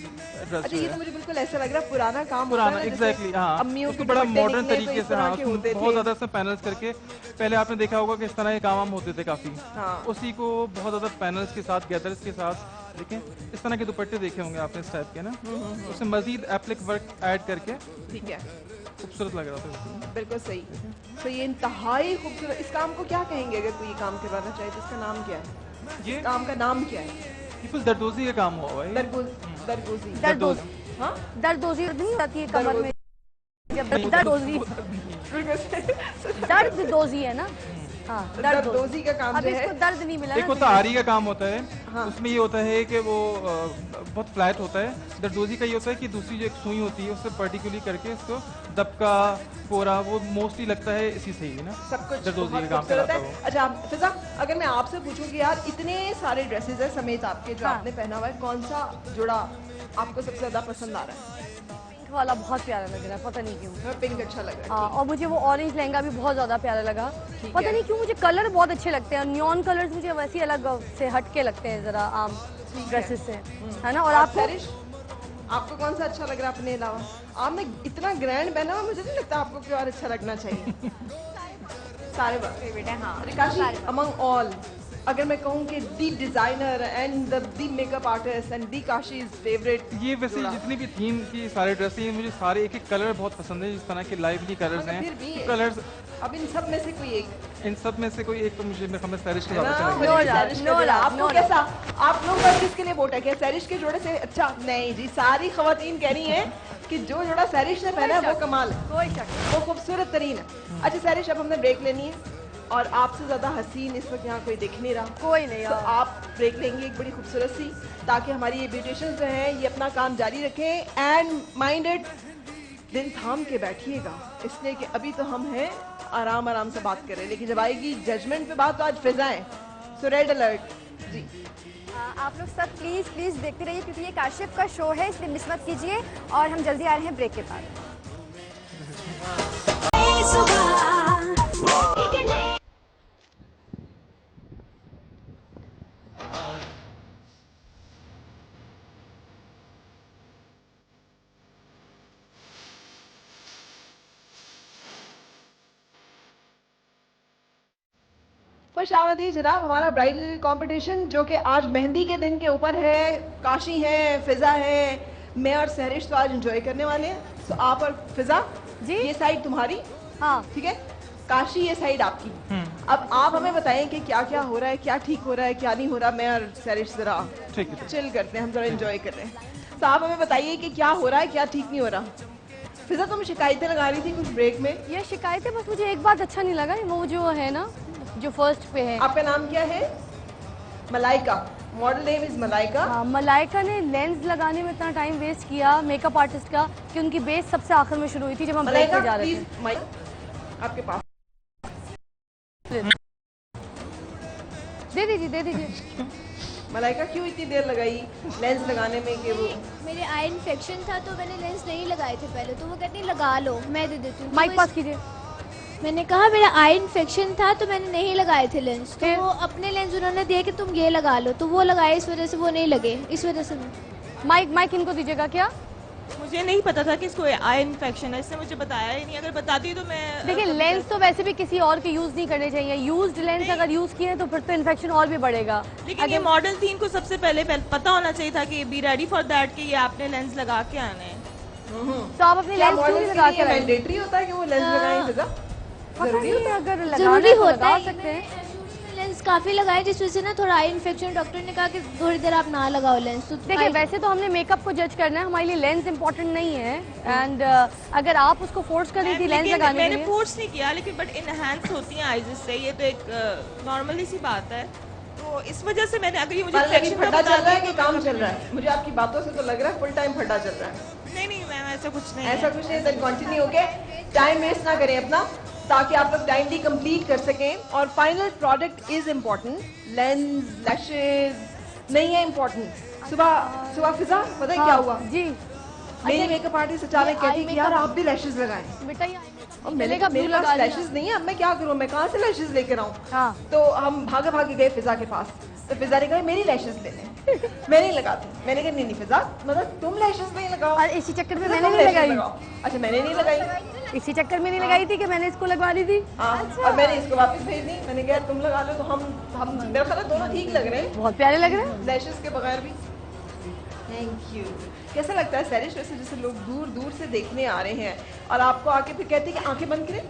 ड्रेस अच्छा ये तो मुझे बिल्कुल ऐसा लग रहा है पुराना काम होता पुराना, है ना, जैसे एग्जैक्टली हाँ, अम्मियों उसको के बड़ा दुपट्टे मॉडर्न निकले तो तरीके इस से, तरह हाँ, के होते बहुत थे। ज्यादा से पैनल्स करके, पहले आपने देखा होगा कि इस तरह के काम होते थे काफी, हाँ। उसी को बहुत ज्यादा पैनल्स के साथ, गैदर्स के साथ, देखें इस तरह के दुपट्टे देखे होंगे आपने इस टाइप के ना, उसमें मजीद एप्लिक वर्क ऐड करके ठीक है, खूबसूरत लग रहा था। बिल्कुल सही। तो ये इंतहाई खूबसूरत, इस काम को क्या कहेंगे अगर कोई ये काम करवाना चाहे तो इसका नाम क्या है? ये काम का नाम क्या है? ये फुल दरदोजी का काम हुआ हुआ है। दरगोजी। दर्दोज, हाँ दर्दोजी नहीं आती है कमर में, जब दर्दोजी, बिल्कुल दर्दोजी है ना। हाँ, दर्दोजी। दरदोजी का काम अब जो इसको है, दर्द नहीं मिला एक ना। होता आरी का काम होता है, उसमें ये होता है कि वो बहुत फ्लैट होता है। जरदोजी का ये होता है कि दूसरी जो एक सुई होती है उससे पर्टिकुलरली करके इसको दबका फोरा वो मोस्टली लगता है इसी से ही ना, सब कुछ जरदोजी बहुत का काम खूबसूरत कराता है। है वो। अच्छा फिजा, अगर मैं आपसे पूछूं कि यार इतने सारे ड्रेसेस है समेत आपके जो हाँ। आपने पहना हुआ है, कौन सा जोड़ा आपको सबसे ज्यादा पसंद आ रहा है? पिंक वाला बहुत प्यारा लग रहा है, पता नहीं क्यों। हमें पिंक अच्छा लग रहा हाँ, है। और मुझे वो ऑरेंज लहंगा भी बहुत ज़्यादा प्यारा लगा। ठीक पता है। नहीं क्यों मुझे कलर बहुत अच्छे लगते हैं, नियॉन कलर्स मुझे वैसे ही अलग से हट के लगते हैं ज़रा आम ड्रेसेस से, है ना। और आपको सैरिश, आपको कौन सा अच्छा लग रहा है अपने अलावा? आपने इतना ग्रैंड पहना हुआ, मुझे नहीं लगता आपको कोई और अच्छा लगना चाहिए। सारे फेवरेट है। हाँ रिकाशी, अमंग ऑल अगर मैं कहूँ कि the designer and the makeup artist and the Kashi's favourite, ये वैसे जितनी भी थीम की सारे ड्रेसें हैं मुझे सारे एक एक कलर बहुत पसंद है, जिस तरह के लाइवली कलर्स मगर फिर हैं भी कलर्स। अब इन सब में से कोई एक इन सब में से कोई एक तो मुझे मेरे ख्याल में सैरिश के ज़्यादा ना, अच्छा मुझे लगेगा। भी सैरिश का no जोड़ा। love, आपको no कैसा, आप लोग बस किसके लिए वोट है? क्या सैरिश के जोड़े से अच्छा? नहीं जी, सारी खवातीन कह रही हैं कि जो जोड़ा सैरिश ने पहना है वो कमाल है, कोई शक नहीं। वो खूबसूरत तरीन है। अच्छा सैरिश, अब हमने ब्रेक लेनी है और आपसे ज्यादा हसीन इस वक्त यहाँ कोई दिख नहीं रहा, कोई नहीं तो यार। आप ब्रेक लेंगे एक बड़ी खूबसूरत सी, ताकि हमारी ये ब्यूटिशियंस जो हैं ये अपना काम जारी रखें। एंड माइंडेड दिल थाम के बैठिएगा, इसलिए कि अभी तो हम हैं आराम आराम से बात कर रहे हैं, लेकिन जब आएगी जजमेंट पे बात तो आज फिजाएं। सो रेड अलर्ट जी। आप लोग सब प्लीज़ प्लीज़ देखते रहिए, क्योंकि ये काशिफ का शो है, इसलिए मिस मत कीजिए। और हम जल्दी आ रहे हैं ब्रेक के बाद। खुश आमदी जनाब, हमारा ब्राइडल कंपटीशन जो कि आज मेहंदी के दिन के ऊपर है। काशी है, फिजा है, मैं और सहरिश तो आज एंजॉय करने वाले हैं। तो आप और फिजा जी। ये साइड तुम्हारी, हाँ ठीक है, काशी ये साइड आपकी। अब आप हमें बताएं कि क्या क्या हो रहा है, क्या ठीक हो रहा है, क्या नहीं हो रहा। मैं और सहरिश जरा ठीक है। चिल करते हैं, हम जरा एंजॉय कर रहे हैं। तो आप हमें बताइए कि क्या हो रहा है, क्या ठीक नहीं हो रहा। फिजा तुम शिकायतें लगा रही थी कुछ ब्रेक में। ये शिकायतें, बस मुझे एक बात अच्छा नहीं लगा, वो जो है ना जो फर्स्ट पे है। आपका नाम क्या है? Malaika, model name is Malaika. हाँ, मलाइका ने लेंस लगाने में इतना टाइम वेस्ट किया मेकअप आर्टिस्ट का कि उनकी बेस सबसे आखिर में शुरू हुई थी जब हम ब्रेक मलाइका पे जा रहे प्लीज थे। माइक आपके पास दे दीजिए। मलाइका, क्यों इतनी देर लगाई लेंस लगाने में कि वो मेरे आई इन्फेक्शन था तो मैंने लेंस नहीं लगाए थे पहले, तो वो कहती लगा लो, मैं दे देती हूँ। तो माइक पास कीजिए। मैंने कहा मेरा आई इन्फेक्शन था तो मैंने नहीं लगाए थे लेंस, तो फिर? वो अपने लेंस उन्होंने दिए कि तुम ये लगा लो, तो वो लगाए, इस वजह से वो नहीं लगे, इस वजह से माइक इनको दीजिएगा। क्या मुझे नहीं पता था कि इसको आई इन्फेक्शन है, इसने मुझे बताया ही नहीं। अगर बताती तो मैं देखिए, लेंस तो वैसे भी किसी और के यूज नहीं करने चाहिए। यूज्ड लेंस अगर यूज किए तो फिर तो इन्फेक्शन और भी बढ़ेगा। लेकिन ये मॉडल थी, इनको सबसे पहले पता होना चाहिए था कि बी रेडी फॉर दैट, कि ये आपने लेंस लगा के आने हैं। तो आप अपने लेंस क्यों नहीं लगा के आए? मैंडेटरी होता है कि वो लेंस लगाएं? फिजा पता जरूरी नहीं, है? अगर लगाना जरूरी है तो होता लगा है। सकते हैं। लेंस काफी लगाए जिस वजह से ना थोड़ा आई इन्फेक्शन, डॉक्टर ने कहा कि थोड़ी देर आप ना लगाओ लेंस। तो देखिए, वैसे तो हमने मेकअप को जज करना है, हमारे लिए लेंस इंपॉर्टेंट नहीं है। एंड अगर आप उसको फोर्स कर रही थी लेंस लेकिन लगाने के मैंने लिए, फोर्स नहीं किया, लेकिन बट इनहैंस होती हैं आईज से, ये तो एक नॉर्मली सी बात है। तो इस वजह से मैंने, अगर ये मुझे इन्फेक्शन का फड्डा चल रहा है बता कि काम चल रहा है? मुझे आपकी बातों से तो लग रहा है फुल टाइम फड्डा चल रहा है। नहीं मैम, ऐसा कुछ नहीं ऐसा है। कुछ नहीं, then continue okay. Time waste ना करें अपना, ताकि आप लोग टाइमली कंप्लीट कर सकें। और final product is important, lens lashes नहीं है इम्पोर्टेंट। सुबह फिजा पता है क्या हुआ? जी मेरी मेकअप आर्टिस्ट अचानक कहती कि यार आप भी लैशेज लगाएं। बेटा ये और चलेगा, मेरे blue पास लगा लिया। लैशेज नहीं है, अब मैं क्या करूं, मैं कहाँ से लैशेज लेकर आऊं? हाँ। तो हम भागे भागे गए फिजा के पास, तो फिजा ने कहा मेरी लैशेज ले लें। मैं नहीं लगाती। मैंने कहा नहीं फिजा, मतलब तुम लैशेज नहीं लगाओ। और इसी चक्कर में फिजा, मैंने तुम नहीं lashes लगाई। लगाओ। अच्छा मैंने नहीं लगाई। इसी चक्कर में नहीं लगाई थी कि मैंने इसको लगवा दी थी। हाँ, और मैंने इसको वापस भेज दी। मैंने कहा तुम लगा लो। तो हम मेरा ख्याल है दोनों ठीक लग रहे हैं बहुत प्यारे लग रहे हैं। लैशेज के बगैर भी। Thank you. कैसा लगता है सैरिश, वैसे जैसे लोग दूर दूर से देखने आ रहे हैं और आपको आके फिर कहते हैं कि आंखें बंद करें,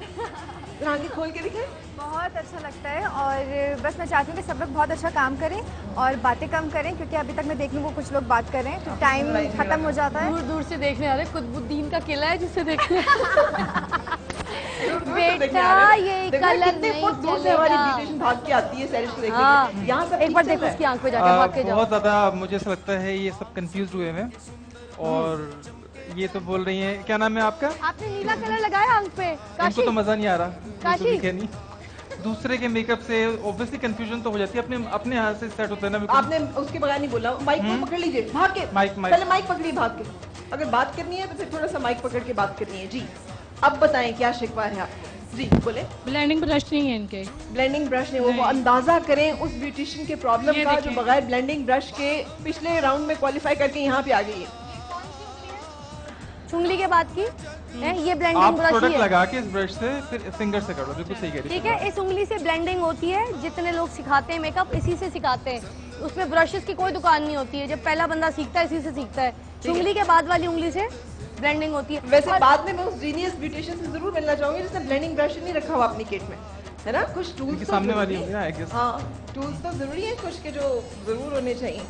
फिर आंखें खोल के दिखाएं? बहुत अच्छा लगता है, और बस मैं चाहती हूँ कि सब लोग बहुत अच्छा काम करें और बातें कम करें, क्योंकि अभी तक मैं देख लूँ वो कुछ लोग बात कर रहे हैं तो टाइम खत्म हो जाता है। दूर दूर से देखने आ रहे, कुतुबुद्दीन का किला है जिसे देखने। बेटा ये कलर नहीं फुट दूर से हमारी चलेगा। ब्यूटिशियन भाग के आती है सैरिश को देखने हाँ, के लिए। यहाँ सब एक बार ठीक चल देखो रहा है? उसकी आंख पे जाके भाग के जाओ। बहुत ज़्यादा मुझे ऐसा लगता है ये सब कंफ्यूज हुए हैं और ये तो बोल रही हैं, क्या नाम है आपका? आपने नीला कलर लगाया आंख पे इनको काशी तो मज़ा नहीं आ रहा, काशी? तो दिखे नहीं। दूसरे के मेकअप से ऑब्वियसली कंफ्यूजन तो हो जाती है, अपने हाथ से सेट होता है ना बिल्कुल। आपने उसके बगैर नहीं बोला, माइक को पकड़ लीजिए भाग के। माइक। पहले माइक पकड़िए भाग के। अगर बात करनी है तो फिर थोड़ा सा माइक पकड़ के बात करनी है। जी अब बताएं क्या शिकवा है आपको? जी बोले। ब्लेंडिंग ब्रश नहीं है इनके। ब्लेंडिंग ब्रश ने वो अंदाजा करें उस ब्यूटिशियन के प्रॉब्लम का जो बगैर ब्लेंडिंग ब्रश के पिछले राउंड में क्वालिफाई करके यहाँ पे आ गई है। चुंगली के बाद की है ये आप ब्लेंडिंग ब्रश ही प्रोडक्ट है। लगा के इस ब्रश से फिर फिंगर से कर लो, बिल्कुल सही कह रही ठीक है, इस उंगली से ब्लेंडिंग होती है। जितने लोग सिखाते हैं मेकअप इसी से सिखाते हैं। उसमें ब्रशेस की कोई दुकान नहीं होती है। जब पहला बंदा सीखता है इसी से सीखता है। चुंगली के बाद वाली उंगली से ब्लेंडिंग होती है। वैसे बाद में मैं उस जीनियस ब्यूटिशियन से जरूर मिलना चाहूंगी जिसने ब्लेंडिंग ब्रश नहीं रखा हुआ अपनी किट में, है ना? कुछ टूल्स क्योंकि तो सामने जरूरी वाली है। होगी ना, I guess। हाँ, टूल्स तो जरूरी है कुछ के जो जरूर होने चाहिए।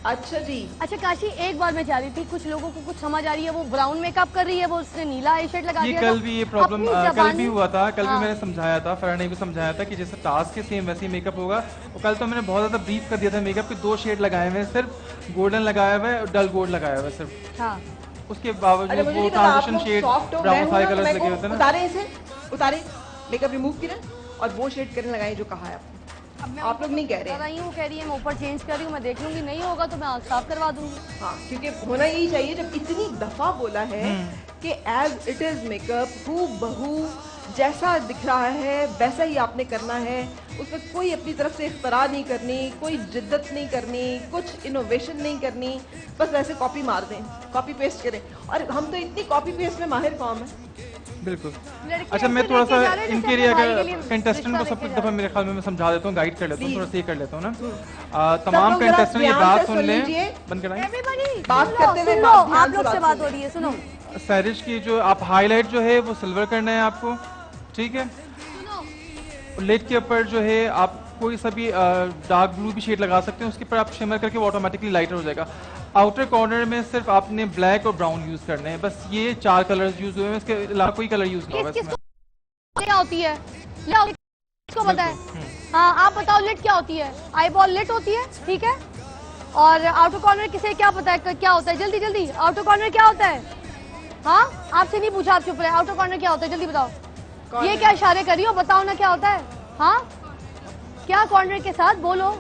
अच्छा जी, अच्छा काशी, एक बार मैं जा रही थी, कुछ लोगों को कुछ समझ आ रही है, वो ब्राउन मेकअप कर रही है, वो उसने नीला आई शेड लगा ये दिया कल था। भी ये प्रॉब्लम अपनी कल भी जबानी- हुआ था। कल हाँ। भी मैंने समझाया था, फरहान ने भी समझाया था कि जैसे टास्क के सेम वैसे ही मेकअप होगा। और कल तो मैंने बहुत ज़्यादा ब्रीफ कर दिया था मेकअप के। 2 शेड लगाए हुए हैं, सिर्फ गोल्डन लगाया हुआ है और डल गोल्ड लगाया हुआ है सिर्फ। हाँ। उसके अरे बावजूद मुझे वो नहीं पता, आप ट्रांजिशन लोग शेड सॉफ्ट हो, मैं ब्राउन हूं सारे ना, तो कलर्स मेरे लगे को होते हैं ना। उतारे इसे, उतारे, मेकअप रिमूव करें और वो शेड करने लगाएं जो कहा है आपने। आप लोग नहीं कह रहे हैं। वो कह रही है मैं ऊपर चेंज कर रही हूँ, मैं देख लूंगी, नहीं होगा तो मैं आँख साफ करवा दूंगी। हाँ, क्योंकि होना यही चाहिए। जब इतनी दफा बोला है कि एज इट इज मेकअप हू बहू जैसा दिख रहा है वैसा ही आपने करना है, उसमें कोई अपनी तरफ से इख्तरा नहीं करनी, कोई जिद्दत नहीं करनी, कुछ इनोवेशन नहीं करनी, बस वैसे कॉपी मार दें, कॉपी पेस्ट करें। और हम तो इतनी कॉपी पेस्ट में माहिर कौम है। बिल्कुल। लड़के अच्छा, मैं ऐसे थोड़ा लेके जा सा रहे हैं इनके जैसे लिए अपने भाई के लिए अगर कंटेस्टेंट को रिश्ता सब लेके दफा जा मेरे ख्याल में मैं समझा देता हूँ, गाइड कर लेता हूँ, थोड़ा सही कर लेता हूँ ना। सब तमाम लोग जरा कंटेस्टेंट ये ध्यान बात से सुन सुन लें, लीजिए। बंद कराएं। Everybody, बात सुन लो, करते हुए सुन बात लो, ध्यान आप से लोग से बात बात सुनिए। हो रही है, सुनो। सैरिश की जो आप हाईलाइट जो है वो सिल्वर करना है आपको, ठीक है? लिड के ऊपर जो है आप कोई सा भी डार्क ब्लू भी शेड लगा सकते हैं, उसके ऊपर आप शिमर करके वो ऑटोमेटिकली लाइटर हो जाएगा। आउटर कॉर्नर में सिर्फ आपने ब्लैक और ब्राउन यूज करने हैं, बस ये 4 कलर्स यूज हुए हैं, इसके अलावा कोई कलर यूज ना होगा इसमें। क्या होती है? किसको पता है? हाँ, आप बताओ लिट क्या होती है? आई बॉल लिट होती है, ठीक है? और आउटर कॉर्नर किसे क्या पता है क्या होता है? जल्दी जल्दी, आउटर कॉर्नर क्या होता है? हाँ, आपसे नहीं पूछा, आप चुप रहे। आउटर कॉर्नर क्या होता है? जल्दी बताओ। ये क्या इशारे कर रही हो? बताओ ना क्या होता है? हाँ, क्या कॉर्नर के साथ बोलो।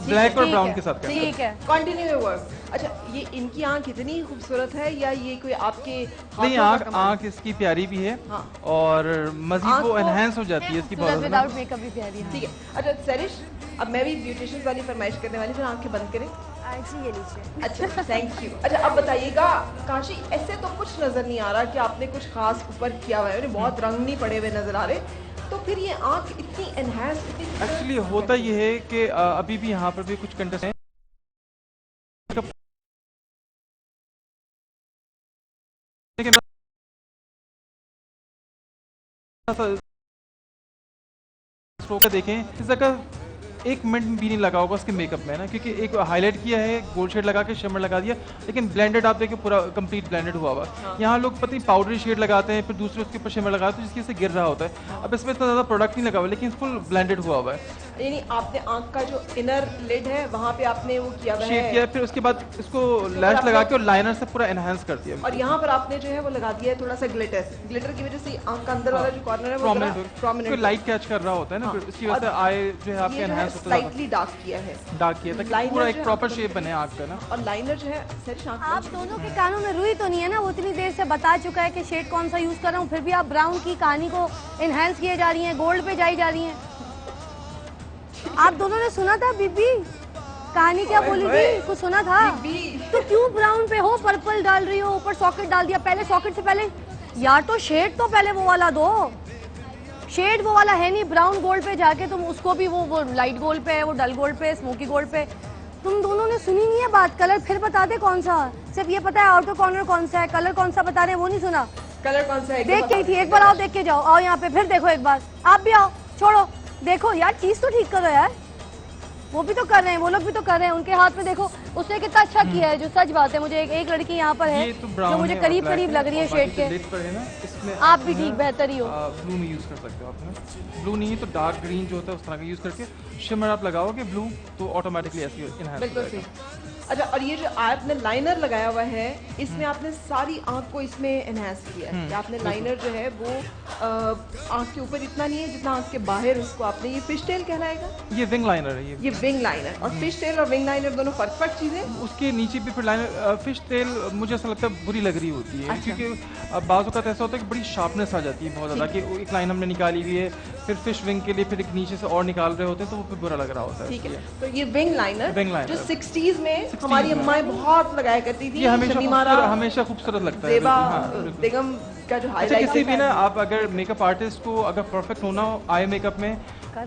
ब्लैक और ठीक ब्राउन है, के साथ करना है। ठीक है। Continue your work. अच्छा, ये इनकी आंख इतनी खूबसूरत है या ये कोई आपके हाथों नहीं, का आंख कमाल? आंख इसकी प्यारी भी है हाँ। और मजीद आंख वो को- एनहेंस हो जाती है इसकी बहुत ज़्यादा। विदाउट मेकअप भी प्यारी है। ठीक है। अच्छा सरिश, अब मैं भी ब्यूटिशियन वाली फरमाइश करने वाली, फिर आंखें बंद करें। जी ये लीजिए। अच्छा, थैंक यू। अच्छा अब बताइएगा काशी, ऐसे तो कुछ नजर नहीं आ रहा कि आपने कुछ खास ऊपर किया हुआ है, मुझे बहुत रंग नहीं पड़े हुए नजर आ रहे, तो फिर ये आंख इतनी एनहेंस, इतनी एक्चुअली होता ये है कि अभी भी यहाँ पर भी कुछ कंटेस्ट हैं लेकिन स्ट्रोक देखें इस जगह 1 मिनट भी नहीं लगा होगा उसके मेकअप में ना, क्योंकि एक हाईलाइट किया है, गोल्ड शेड लगा के शिमर लगा दिया, लेकिन ब्लेंडेड आप देखिए पूरा कंप्लीट ब्लेंडेड हुआ हुआ। यहाँ लोग पता नहीं पाउडरी शेड लगाते हैं, फिर दूसरे उसके ऊपर शिमर लगाते हैं जिसकी वजह से गिर रहा होता है। अब इसमें इतना ज़्यादा प्रोडक्ट नहीं लगा हुआ, लेकिन फुल ब्लेंडेड हुआ हुआ है। यानी आपने आंख का जो इनर लिड है वहाँ पे आपने वो किया हुआ शेड किया है, फिर उसके बाद इसको लैश लगा के और लाइनर से पूरा एनहांस कर दिया। और यहाँ पर आपने जो है वो लगा दिया है थोड़ा सा ग्लिटर। ग्लिटर की वजह से आंख का अंदर वाला जो कॉर्नर है वो प्रोमिनेंट लाइट कैच कर रहा होता है ना, फिर इसकी वजह से आई जो है आपके एनहांस होता है, स्लाइटली डार्क किया है, डार्क किया ताकि Liner पूरा जो एक है प्रॉपर आपको- शेप बने आँख का ना। और लाइनर जो है सरिश आंख आप दोनों के कानों में रुई तो नहीं है ना? वो इतनी देर से बता चुका है कि शेड कौन सा यूज कर रहा हूँ, फिर भी आप ब्राउन की कहानी को एनहांस किए जा रही हैं, गोल्ड पे जाई जा रही हैं। आप दोनों ने सुना था बीबी कहानी क्या बोली थी? कुछ सुना था? तो क्यों ब्राउन पे हो, पर्पल डाल रही हो, ऊपर सॉकेट डाल दिया। पहले सॉकेट से पहले यार तो शेड तो पहले वो वाला दो। शेड वो वाला है नहीं, ब्राउन गोल्ड पे जाके तुम उसको भी वो लाइट गोल्ड पे है, वो डल गोल्ड पे, स्मोकी गोल्ड पे। तुम दोनों ने सुनी नहीं है बात? कलर फिर बता दे कौन सा, सिर्फ ये पता है आउटर कॉर्नर कौन सा है, कलर कौन सा बता रहे हैं वो नहीं सुना। कलर कौन सा है देख के ही थी, एक बार आओ देख के जाओ। आओ यहाँ पे फिर देखो एक बार, आप भी आओ, छोड़ो देखो यार, चीज तो ठीक करो यार। वो भी तो कर रहे हैं, वो लोग भी तो कर रहे हैं, उनके हाथ में देखो उसने कितना अच्छा किया है, जो सच बात है। मुझे एक लड़की यहाँ पर है ये तो जो brown मुझे है और करीब black करीब है, लग रही है और बाकी शेड जो के। lid पर है ना, इसमें आप भी जो है ठीक, बेहतर ही हो। ब्लू में यूज कर सकते हो आप ना, ब्लू नहीं तो डार्क ग्रीन जो होता है उस तरह का यूज करके शिमर आप लगाओगे ब्लू तो ऑटोमेटिकली ऐसे इनहैंस हो बिल्कुल जाएगा। सही। अच्छा, और ये जो आपने लाइनर लगाया हुआ है, इसमें आपने सारी आंख को इसमें एनहांस किया है। कि आपने लाइनर जो है वो आंख के ऊपर इतना नहीं है जितना आंख के बाहर, उसको आपने, ये फिश टेल कहलाएगा, ये विंग लाइनर है ये विंग लाइनर। और फिश टेल और विंग लाइनर दोनों फर्क चीजें। उसके नीचे भी फिर लाइनर फिश टेल मुझे ऐसा लगता है बुरी लग रही होती है, अच्छा। क्योंकि बाज़ वक़्त ऐसा होता है कि बड़ी शार्पनेस आ जाती है बहुत ज़्यादा, कि एक लाइन हमने निकाली हुई है, फिर फिश विंग के लिए फिर एक नीचे से और निकाल रहे होते हैं तो वो फिर बुरा लग रहा होता है। ठीक है, तो ये विंग लाइनर Wing liner। जो 60s में 60s हमारी में। अम्माएं बहुत लगाया करती थी। ये हमेशा शमीमा आरा, हमेशा खूबसूरत लगता है। ज़ेबा बिल्कुल, हाँ, बिल्कुल। बेगम का जो अच्छा, हाईलाइट किसी भी ना आप अगर मेकअप आर्टिस्ट को अगर परफेक्ट होना हो आई मेकअप में,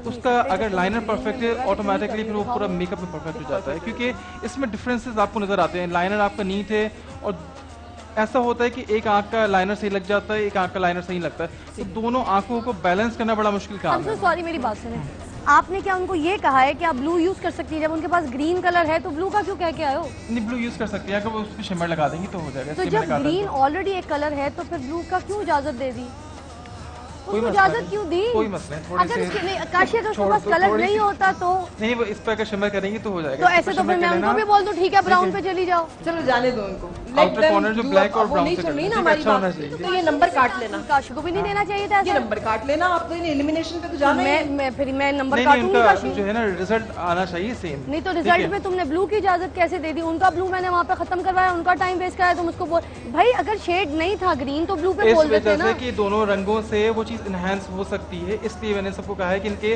उसका अगर लाइनर परफेक्ट है ऑटोमेटिकली फिर वो पूरा मेकअप में परफेक्ट हो जाता है, क्योंकि इसमें डिफरेंसेस आपको नजर आते हैं। लाइनर आपका नीट है और ऐसा होता है कि एक आंख का लाइनर सही लग जाता है, एक आंख का लाइनर सही लगता है, तो दोनों आंखों को बैलेंस करना बड़ा मुश्किल काम है। सॉरी, मेरी बात सुने, आपने क्या उनको ये कहा है कि आप ब्लू यूज कर सकती है, जब उनके पास ग्रीन कलर है तो ब्लू का क्यों कह के आए हो? नहीं, ब्लू यूज कर सकते हैं, अगर वो उस पर शिमर लगा देंगी तो हो जाएगा। तो इसलिए जब मैंने कहा था ग्रीन कि ऑलरेडी एक कलर है तो फिर ब्लू का क्यों इजाजत दे दी? कोई उसको मसला इजाजत नहीं, क्यों दी? कोई मसला नहीं, थोड़े अगर से उसके नहीं, काशी अगर उसके छोड़ पास दो, कलर थोड़ी नहीं सी- होता तो नहीं, वो इस पर अगर शिमर करेंगी तो हो जाएगा। तो इस ऐसे पर तो शिमर फिर मैं कर उनको लेना। भी बोल दूं ठीक है ब्राउन पे चली जाओ। चलो जाने दो उनको। Outer corner जो black और brown नहीं से सुन रही करना ना है, हमारी अच्छा होना बात, चाहिए। तो ये नंबर काट लेना। काशी को भी नहीं देना चाहिए था ये ऐसा। नंबर काट लेना, आपको एलिमिनेशन पे तो जाना ही है। मैं नंबर नहीं, काटूंगी उनका काशी। जो है ना रिजल्ट आना चाहिए सेम। नहीं तो रिजल्ट में तुमने ब्लू की इजाजत कैसे दे दी? उनका ब्लू मैंने वहाँ पे खत्म करवाया, उनका टाइम वेस्ट कराया, तुम उसको बोल भाई अगर शेड नहीं था ग्रीन तो ब्लू पे इस बोल देते वजह ना। से कि दोनों रंगों से वो चीज़ इनहेंस हो सकती है, इसलिए मैंने सबको कहा है कि इनके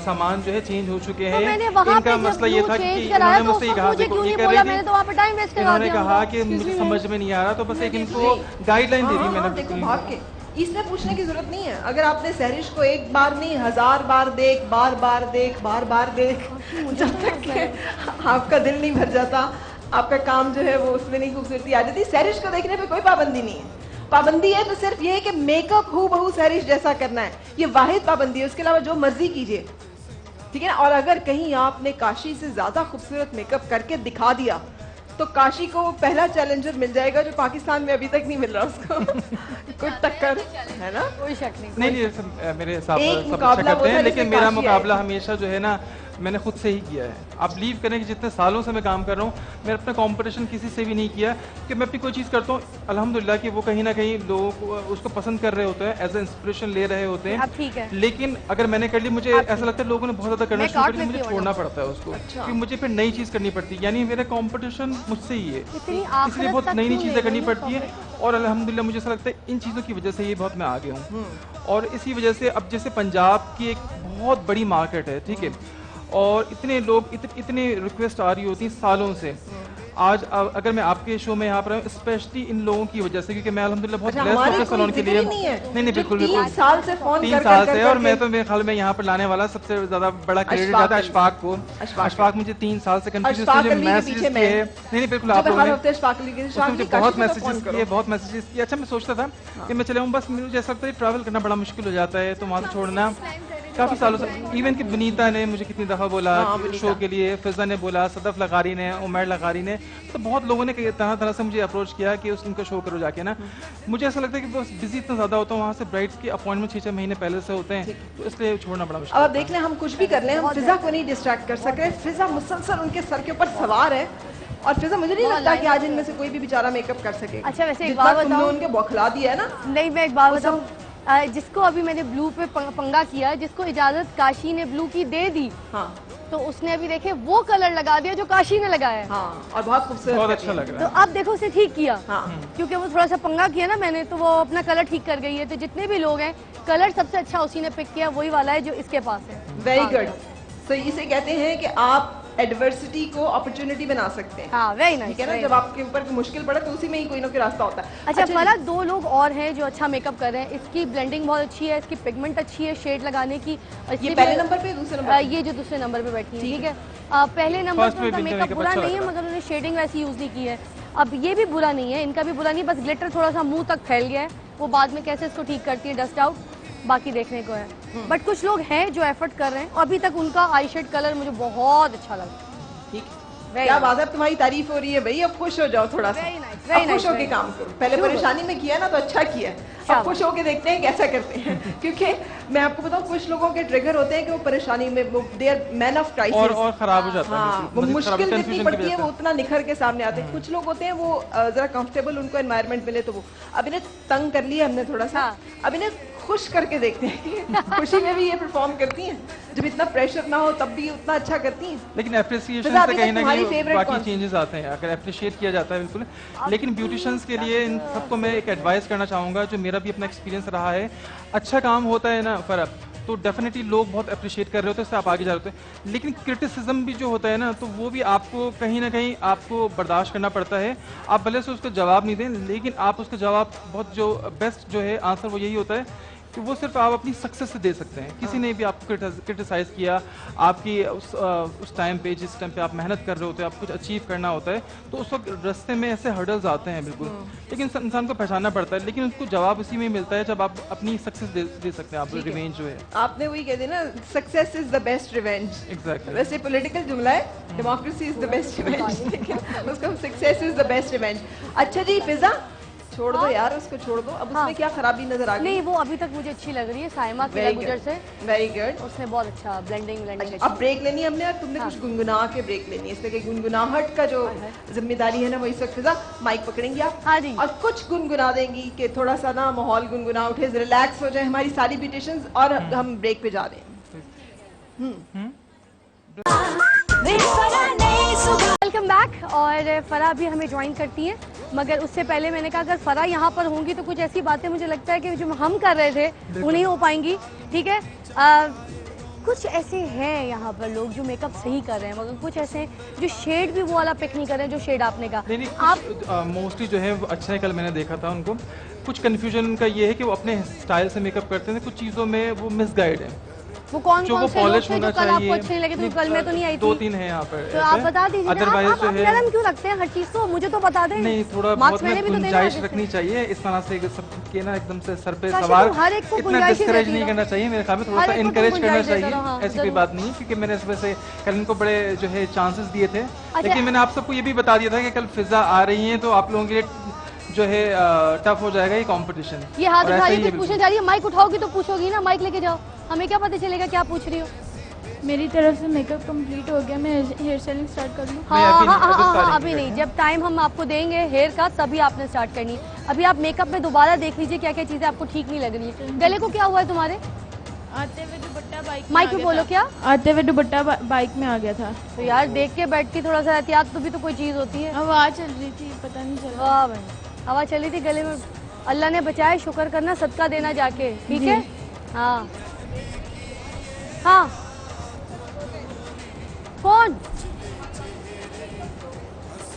सामान जो है चेंज हो चुके हैं। तो मैंने वहाँ इनका पे मसला ये था कि चेंज कराया इन्होंने तो मुझसे ये उसको कहा मुझे देखो क्यों ये नहीं कर बोला? रही मैंने थी, तो वहाँ पे टाइम वेस्ट करा इन्होंने दिया कहा उनका। कि मुझे समझ में नहीं आ रहा, तो बस एक इनको गाइडलाइन दे दी हाँ, मैंने। देखो भाग के इसमें पूछने की जरूरत नहीं है। अगर आपने सहरिश को एक बार नहीं 1000 बार देख, बार बार देख, बार बार देख, जब तक कि आपका दिल नहीं भर जाता, आपका काम जो है वो उसमें नहीं खूबसूरती आ जाती। सहरिश को देखने पे कोई पाबंदी नहीं है। पाबंदी है तो सिर्फ ये है कि मेकअप हूबहू सहरिश जैसा करना है, ये वाहिद पाबंदी है। उसके अलावा जो मर्जी कीजिए, ठीक है ना। और अगर कहीं आपने काशी से ज्यादा खूबसूरत मेकअप करके दिखा दिया तो काशी को पहला चैलेंजर मिल जाएगा जो पाकिस्तान में अभी तक नहीं मिल रहा उसको। कोई टक्कर है ना, कोई शक नहीं। नहीं ये सब मेरे हिसाब एक से सब मुकाबला अच्छा करते वो था हैं, लेकिन जिसमें मेरा काशी मुकाबला आई। हमेशा जो है ना मैंने खुद से ही किया है। आप बिलीव करें कि जितने सालों से मैं काम कर रहा हूँ, मैं अपना कंपटीशन किसी से भी नहीं किया, कि मैं अपनी कोई चीज़ करता हूँ अल्हम्दुलिल्लाह कि वो कहीं ना कहीं लोग उसको पसंद कर रहे होते हैं, एज ए इंस्पिरेशन ले रहे होते अब हैं। ठीक है। लेकिन अगर मैंने कर ली, मुझे ऐसा लगता है लोगों ने बहुत ज़्यादा करना मैं शुरू कर काट दिया, मुझे लेती हूँ छोड़ना ना। पड़ता है उसको, कि मुझे फिर नई चीज़ करनी पड़ती है। यानी मेरा कंपटीशन मुझसे ही है, इतनी इसलिए बहुत आखिरत नई नई तक चीज़ें क्यों करनी ले पड़ती है। और अल्हम्दुलिल्लाह मुझे ऐसा लगता है इन चीज़ों की वजह से ये बहुत मैं आगे हूँ। और इसी वजह से अब जैसे पंजाब की एक बहुत बड़ी मार्केट है, ठीक है, और इतने लोग इतने रिक्वेस्ट आ रही होती हैं सालों से। आज अगर मैं आपके शो में यहाँ पर हूँ स्पेशली इन लोगों की वजह से, क्योंकि मैं अल्हम्दुलिल्लाह बहुत ब्लेस्ड हूँ सलोन के लिए। नहीं नहीं बिल्कुल बिल्कुल 3 साल से फोन 3 साल से। और मैं तो मेरे ख्याल में यहाँ पर लाने वाला सबसे ज्यादा बड़ा क्रेडिट जाता है अशफाक को। अशफाक मुझे 3 साल से कंटिन्यूसली मैसेजेस किए। नहीं बिल्कुल आप लोगों ने मुझे बहुत मैसेजेस किए, बहुत मैसेजेस किए। अच्छा मैं सोचता था कि मैं चले हूँ, बस मुझे ऐसा लगता है ट्रैवल करना बड़ा मुश्किल हो जाता है, तो वहाँ से छोड़ना काफी सालों से। इवन कि बनीता ने मुझे कितनी दफा बोला शो के लिए, फिजा ने बोला, सदफ लगारी ने, उमर लगारी ने, तो बहुत लोगों ने तरह तरह से मुझे अप्रोच किया कि उनका शो करो जाके ना। मुझे ऐसा लगता है कि बस बिजी इतना ज्यादा होता हूँ, वहाँ से ब्राइड्स के अपॉइंटमेंट 6-6 महीने पहले से होते हैं, तो इसलिए छोड़ना बड़ा मुश्किल। अब आप देख लें, हम कुछ भी कर लें, हम फिजा को नहीं डिस्ट्रैक्ट कर सक रहे। फिजा मुसलसल उनके सर के ऊपर सवार है, और फिजा मुझे नहीं लगता कि आज इनमें से कोई भी बेचारा मेकअप कर सके। अच्छा वैसे एक जितना बात तुमने बताऊं, उनके बौखला दिया है ना। नहीं मैं एक बात बताऊं, जिसको अभी मैंने ब्लू पे पंगा किया, जिसको इजाजत काशी ने ब्लू की दे दी, हाँ तो उसने अभी देखे वो कलर लगा दिया जो काशी ने लगाया है। हाँ, और बहुत खूबसूरत, बहुत अच्छा लग रहा तो है। अब देखो उसे ठीक किया, हाँ क्योंकि वो थोड़ा सा पंगा किया ना मैंने, तो वो अपना कलर ठीक कर गई है। तो जितने भी लोग हैं, कलर सबसे अच्छा उसी ने पिक किया, वही वाला है जो इसके पास है। Very good. तो इसे कहते हैं कि आप एडवर्सिटी को अपॉर्चुनिटी बना सकते हैं। हाँ वेरी नाइस। ठीक है ना, जब आपके ऊपर कोई मुश्किल पड़े तो उसी में ही कोई ना कोई रास्ता होता है। अच्छा फला, 2 लोग और हैं जो अच्छा मेकअप कर रहे हैं। इसकी ब्लेंडिंग बहुत अच्छी है, इसकी पिगमेंट अच्छी है शेड लगाने की। और ये इससे पहले भी- नंबर पे, दूसरे नंबर पे? ये जो दूसरे नंबर पे बैठी है, ठीक है। पहले नंबर First पे में उनका भी मेकअप makeup बुरा अच्छा नहीं लग है, रहा है। मगर उन्होंने शेडिंग वैसी यूज नहीं की है। अब ये भी बुरा नहीं है, इनका भी बुरा नहीं है, बस ग्लिटर थोड़ा सा मुंह तक फैल गया है, वो बाद में कैसे इसको ठीक करती है, डस्ट आउट। बाकी देखने को है। बट कुछ लोग हैं जो एफर्ट कर रहे हैं और अभी तक उनका आई शेड कलर मुझे बहुत अच्छा लगा। ठीक, क्या बात है, अब तुम्हारी तारीफ हो रही है भाई, अब खुश हो जाओ थोड़ा सा। Very nice, अब very खुश nice, होके very काम करो। पहले परेशानी में किया ना तो अच्छा किया, अब खुश होके देखते हैं कैसा करते हैं। क्योंकि मैं आपको बताऊं कुछ लोगों के ट्रिगर होते हैं कि वो परेशानी में they are man of crisis और खराब हो जाता है हाँ, बिल्कुल। वो मजीद मुश्किल खराब, जितनी confusion की पड़ती वजह है से। वो उतना निखर के सामने आते हैं। कुछ लोग होते हैं वो जरा कंफर्टेबल उनको एनवायरनमेंट मिले तो वो अब इन्हें तंग कर लिया हमने थोड़ा सा, अब इन्हें खुश करके देखते हैं कि खुशी में भी ये परफॉर्म करती हैं, जब इतना प्रेशर ना हो तब भी उतना अच्छा करती हैं। लेकिन अप्रिसिएशन फिजा, से अभी कहीं तक ना तुम्हारी कहीं favorite बाकी कौन सी? चेंजेस आते हैं अगर अप्रिशिएट किया जाता है बिल्कुल। लेकिन ब्यूटिशियंस के लिए इन सबको मैं एक एडवाइस करना चाहूँगा, जो मेरा भी अपना एक्सपीरियंस रहा है। अच्छा काम होता है ना फ़र्क तो डेफिनेटली लोग बहुत अप्रिशिएट कर रहे होते हैं, इससे आप आगे जा रहे होते हैं। लेकिन क्रिटिसिज्म भी जो होता है ना, तो वो भी आपको कहीं ना कहीं आपको बर्दाश्त करना पड़ता है। आप भले से उसको जवाब नहीं दें, लेकिन आप उसका जवाब बहुत जो बेस्ट जो है आंसर वो यही होता है कि वो सिर्फ आप अपनी सक्सेस से दे सकते हैं। किसी ने भी आपको क्रिटिसाइज़ किया, आपकी उस टाइम पे जिस टाइम पे आप मेहनत कर रहे होते हैं, आप कुछ अचीव करना होता है, तो उस वक्त रास्ते में ऐसे हर्डल्स आते हैं बिल्कुल, लेकिन इंसान को पहचानना पड़ता है। लेकिन उसको जवाब उसी में मिलता है जब आप अपनी सक्सेस दे सकते हैं। आप रिवेंज जो है, आपने वही कह दिया ना, success is the best revenge. Exactly. वैसे पॉलिटिकल जुमला है, democracy is the best revenge, लेकिन उसका success is the best revenge. अच्छा जी फिजा, छोड़ दो यार उसको, छोड़ दो। अब उसमें क्या खराबी नजर आ गई? नहीं, वो अभी तक मुझे अच्छी लग रही है। साइमा Very गुजर good. से वेरी गुड। उसने बहुत अच्छा ब्लेंडिंग अब ब्रेक लेनी है हमने और तुमने कुछ गुनगुना के ब्रेक लेनी है, इसलिए कि गुनगुनाहट का जो जिम्मेदारी है ना वो इस वक्त फिजा माइक पकड़ेंगी आप। हाँ जी। और कुछ गुनगुना देंगी कि थोड़ा सा ना माहौल गुनगुना उठे, रिलैक्स हो जाए हमारी सारी ब्यूटिशियंस, और हम ब्रेक पे जा रहे हैं। Welcome back. और फरा भी हमें ज्वाइन करती हैं, मगर उससे पहले मैंने कहा अगर फरा यहाँ पर होंगी तो कुछ ऐसी बातें मुझे लगता है कि जो हम कर रहे थे वो नहीं हो पाएंगी। ठीक है, कुछ ऐसे हैं यहाँ पर लोग जो मेकअप सही कर रहे हैं, मगर कुछ ऐसे हैं जो शेड भी वो वाला पिक नहीं कर रहे हैं जो शेड आपने कहा। नहीं आप मोस्टली जो है वो अच्छा है। कल मैंने देखा था उनको, कुछ कन्फ्यूजन का ये है कि वो अपने स्टाइल से मेकअप करते हैं, कुछ चीज़ों में वो मिसगाइड है। वो कौन जो कौन वो से लोग पॉलिश थे होना जो कल आपको चाहिए। अच्छे नहीं लगे? तो कल मैं तो नहीं आई थी। 2-3 हैं यहाँ पर, तो आप बता दीजिए ना, अदरवाइज आप जो है नरम क्यों रखते हैं हर चीज को? मुझे तो बता दें। नहीं, थोड़ा मार्क्स बहुत मैंने भी तो देना है गुंजाइश जिससे। रखनी चाहिए। इस तरह से सब के ना एकदम से सर पे काशी सवार तुम हर एक को इतना गुंजाइश ही डिस्करेज देती नहीं रहो। करना चाहिए। मेरे ख्याल में थोड़ा हर सा एक को तुम इनकरेज करना गुंजाइश देते चाहिए। रहो, हाँ, ऐसी कोई जरूर। बात नहीं है, क्योंकि मैंने इस वजह से कल इनको बड़े जो है चांसेस दिए थे। लेकिन मैंने आप सबको ये भी बता दिया था कि कल फिजा आ रही हैं तो आप लोगों के लिए जो है टफ हो जाएगा ये कंपटीशन। ये हाथ उठा रही है, कुछ पूछने जा रही है। माइक उठाओगी तो पूछोगी ना, माइक लेके जाओ, हमें क्या पता चलेगा क्या पूछ रही हो। मेरी तरफ से मेकअप कंप्लीट हो गया, मैं हेयर स्टाइलिंग स्टार्ट कर लूँ? हाँ, अभी नहीं, जब टाइम हम आपको देंगे हेयर का तभी आपने स्टार्ट करनी है। अभी आप मेकअप में दोबारा देख लीजिए क्या क्या चीज़ें आपको ठीक नहीं लग रही है। गले को क्या हुआ है तुम्हारे? आते हुए दुपट्टा बाइक माइक में बोलो। क्या आते हुए दुपट्टा बाइक में आ गया था। तो यार देख के बैठ के थोड़ा सा एहतियात तो भी तो कोई चीज़ होती है। हवा चल रही थी, पता नहीं चला। वाह भाई, हवा चली थी गले में। अल्लाह ने बचाए, शुक्र करना, सदका देना जाके। ठीक है, हाँ हाँ। कौन?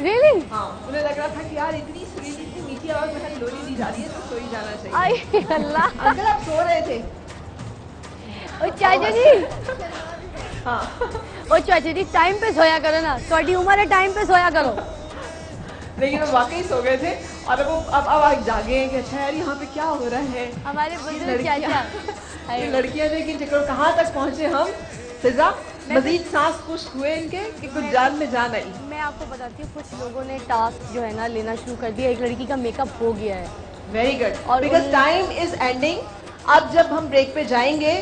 रियली? हाँ, उन्हें लग रहा था कि यार इतनी सुरीली इतनी मीठी आवाज में खाली लोरी दी जा रही है तो सो ही जाना चाहिए। आई अल्लाह। अंकल आप सो रहे थे? ओ चाचा जी, हाँ। ओ चाचा जी टाइम पे सोया करो ना, थोड़ी उम्र है, टाइम पे सोया करो। लेकिन वो वाकई सो गए थे और अब आप जागे हैं कि अच्छा यार यहाँ पे क्या हो रहा है। हमारे बुजुर्ग चाचा, ये लड़कियाँ जो कि चक्कर कहाँ तक पहुँचे हम। फिजा, मजीद सांस खुश्क हुए इनके कि कुछ जान में जान आई। मैं आपको बताती हूँ, कुछ लोगों ने टास्क जो है ना लेना शुरू कर दिया। एक लड़की का मेकअप हो गया है। वेरी गुड, और बिकॉज टाइम इज एंडिंग। अब जब हम ब्रेक पे जाएंगे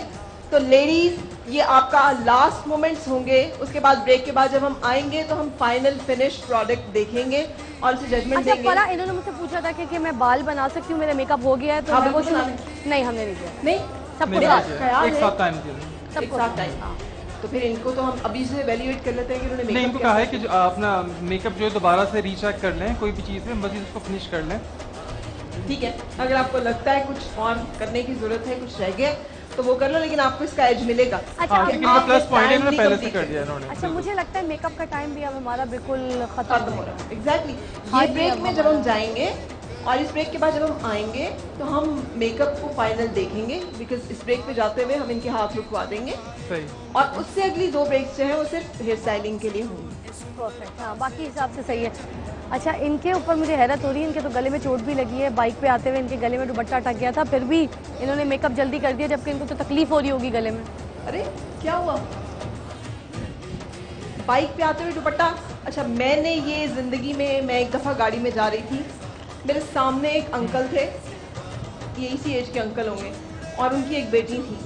तो लेडीज ये आपका लास्ट मोमेंट्स होंगे। उसके बाद ब्रेक के बाद जब हम आएंगे तो हम फाइनल फिनिश प्रोडक्ट देखेंगे और उसे जजमेंट अच्छा देंगे। परा, इन्होंने मुझसे पूछा था कि मैं बाल बना सकती हूँ, मेरा मेकअप हो गया है तो हाँ, मैं वो बिल्कुल शुरू नहीं, हमने नहीं किया। नहीं, सबको मेरे साथ, पास ख्याल एक है। साथ टाइम दिया। एक सबको साथ टाइम। हाँ, तो फिर इनको तो हम अभी से वैल्यूएट कर लेते हैं कि उन्होंने नहीं, makeup इनको कहा है कैसा कि अपना मेकअप जो है दोबारा से रीचेक कर लें, कोई भी चीज़ है मजीद उसको फिनिश कर लें। ठीक है, अगर आपको लगता है कुछ और करने की जरूरत है, कुछ रह गया तो वो कर लो, लेकिन आपको इसका एज मिलेगा। अच्छा, हाँ, अब क्योंकि इनका प्लस पॉइंट है, time इन्होंने भी पहले से complete कर कर दिया इन्होंने। अच्छा मुझे लगता है मेकअप का टाइम भी अब हमारा बिल्कुल खत्म खत्म हो रहा है। एग्जैक्टली, हाँ ये जी, ब्रेक अब में जब हम हमारा- जाएंगे और इस ब्रेक के बाद जब हम आएंगे तो हम मेकअप को फाइनल देखेंगे, बिकॉज इस ब्रेक पे जाते हुए हम इनके हाथ रुकवा देंगे सही। और उससे अगली 2 ब्रेक्स जो है वो सिर्फ हेयर स्टाइलिंग के लिए होंगी। परफेक्ट। हाँ, बाकी हिसाब से सही है। अच्छा, इनके ऊपर मुझे हैरत हो रही है, इनके तो गले में चोट भी लगी है, बाइक पे आते हुए इनके गले में दुपट्टा अटक गया था, फिर भी इन्होंने मेकअप जल्दी कर दिया, जबकि इनको तो तकलीफ हो रही होगी गले में। अरे क्या हुआ? बाइक पे आते हुए दुपट्टा? अच्छा, मैंने ये जिंदगी में, मैं एक दफ़ा गाड़ी में जा रही थी, मेरे सामने एक अंकल थे, ये इसी एज के अंकल होंगे, और उनकी एक बेटी थी।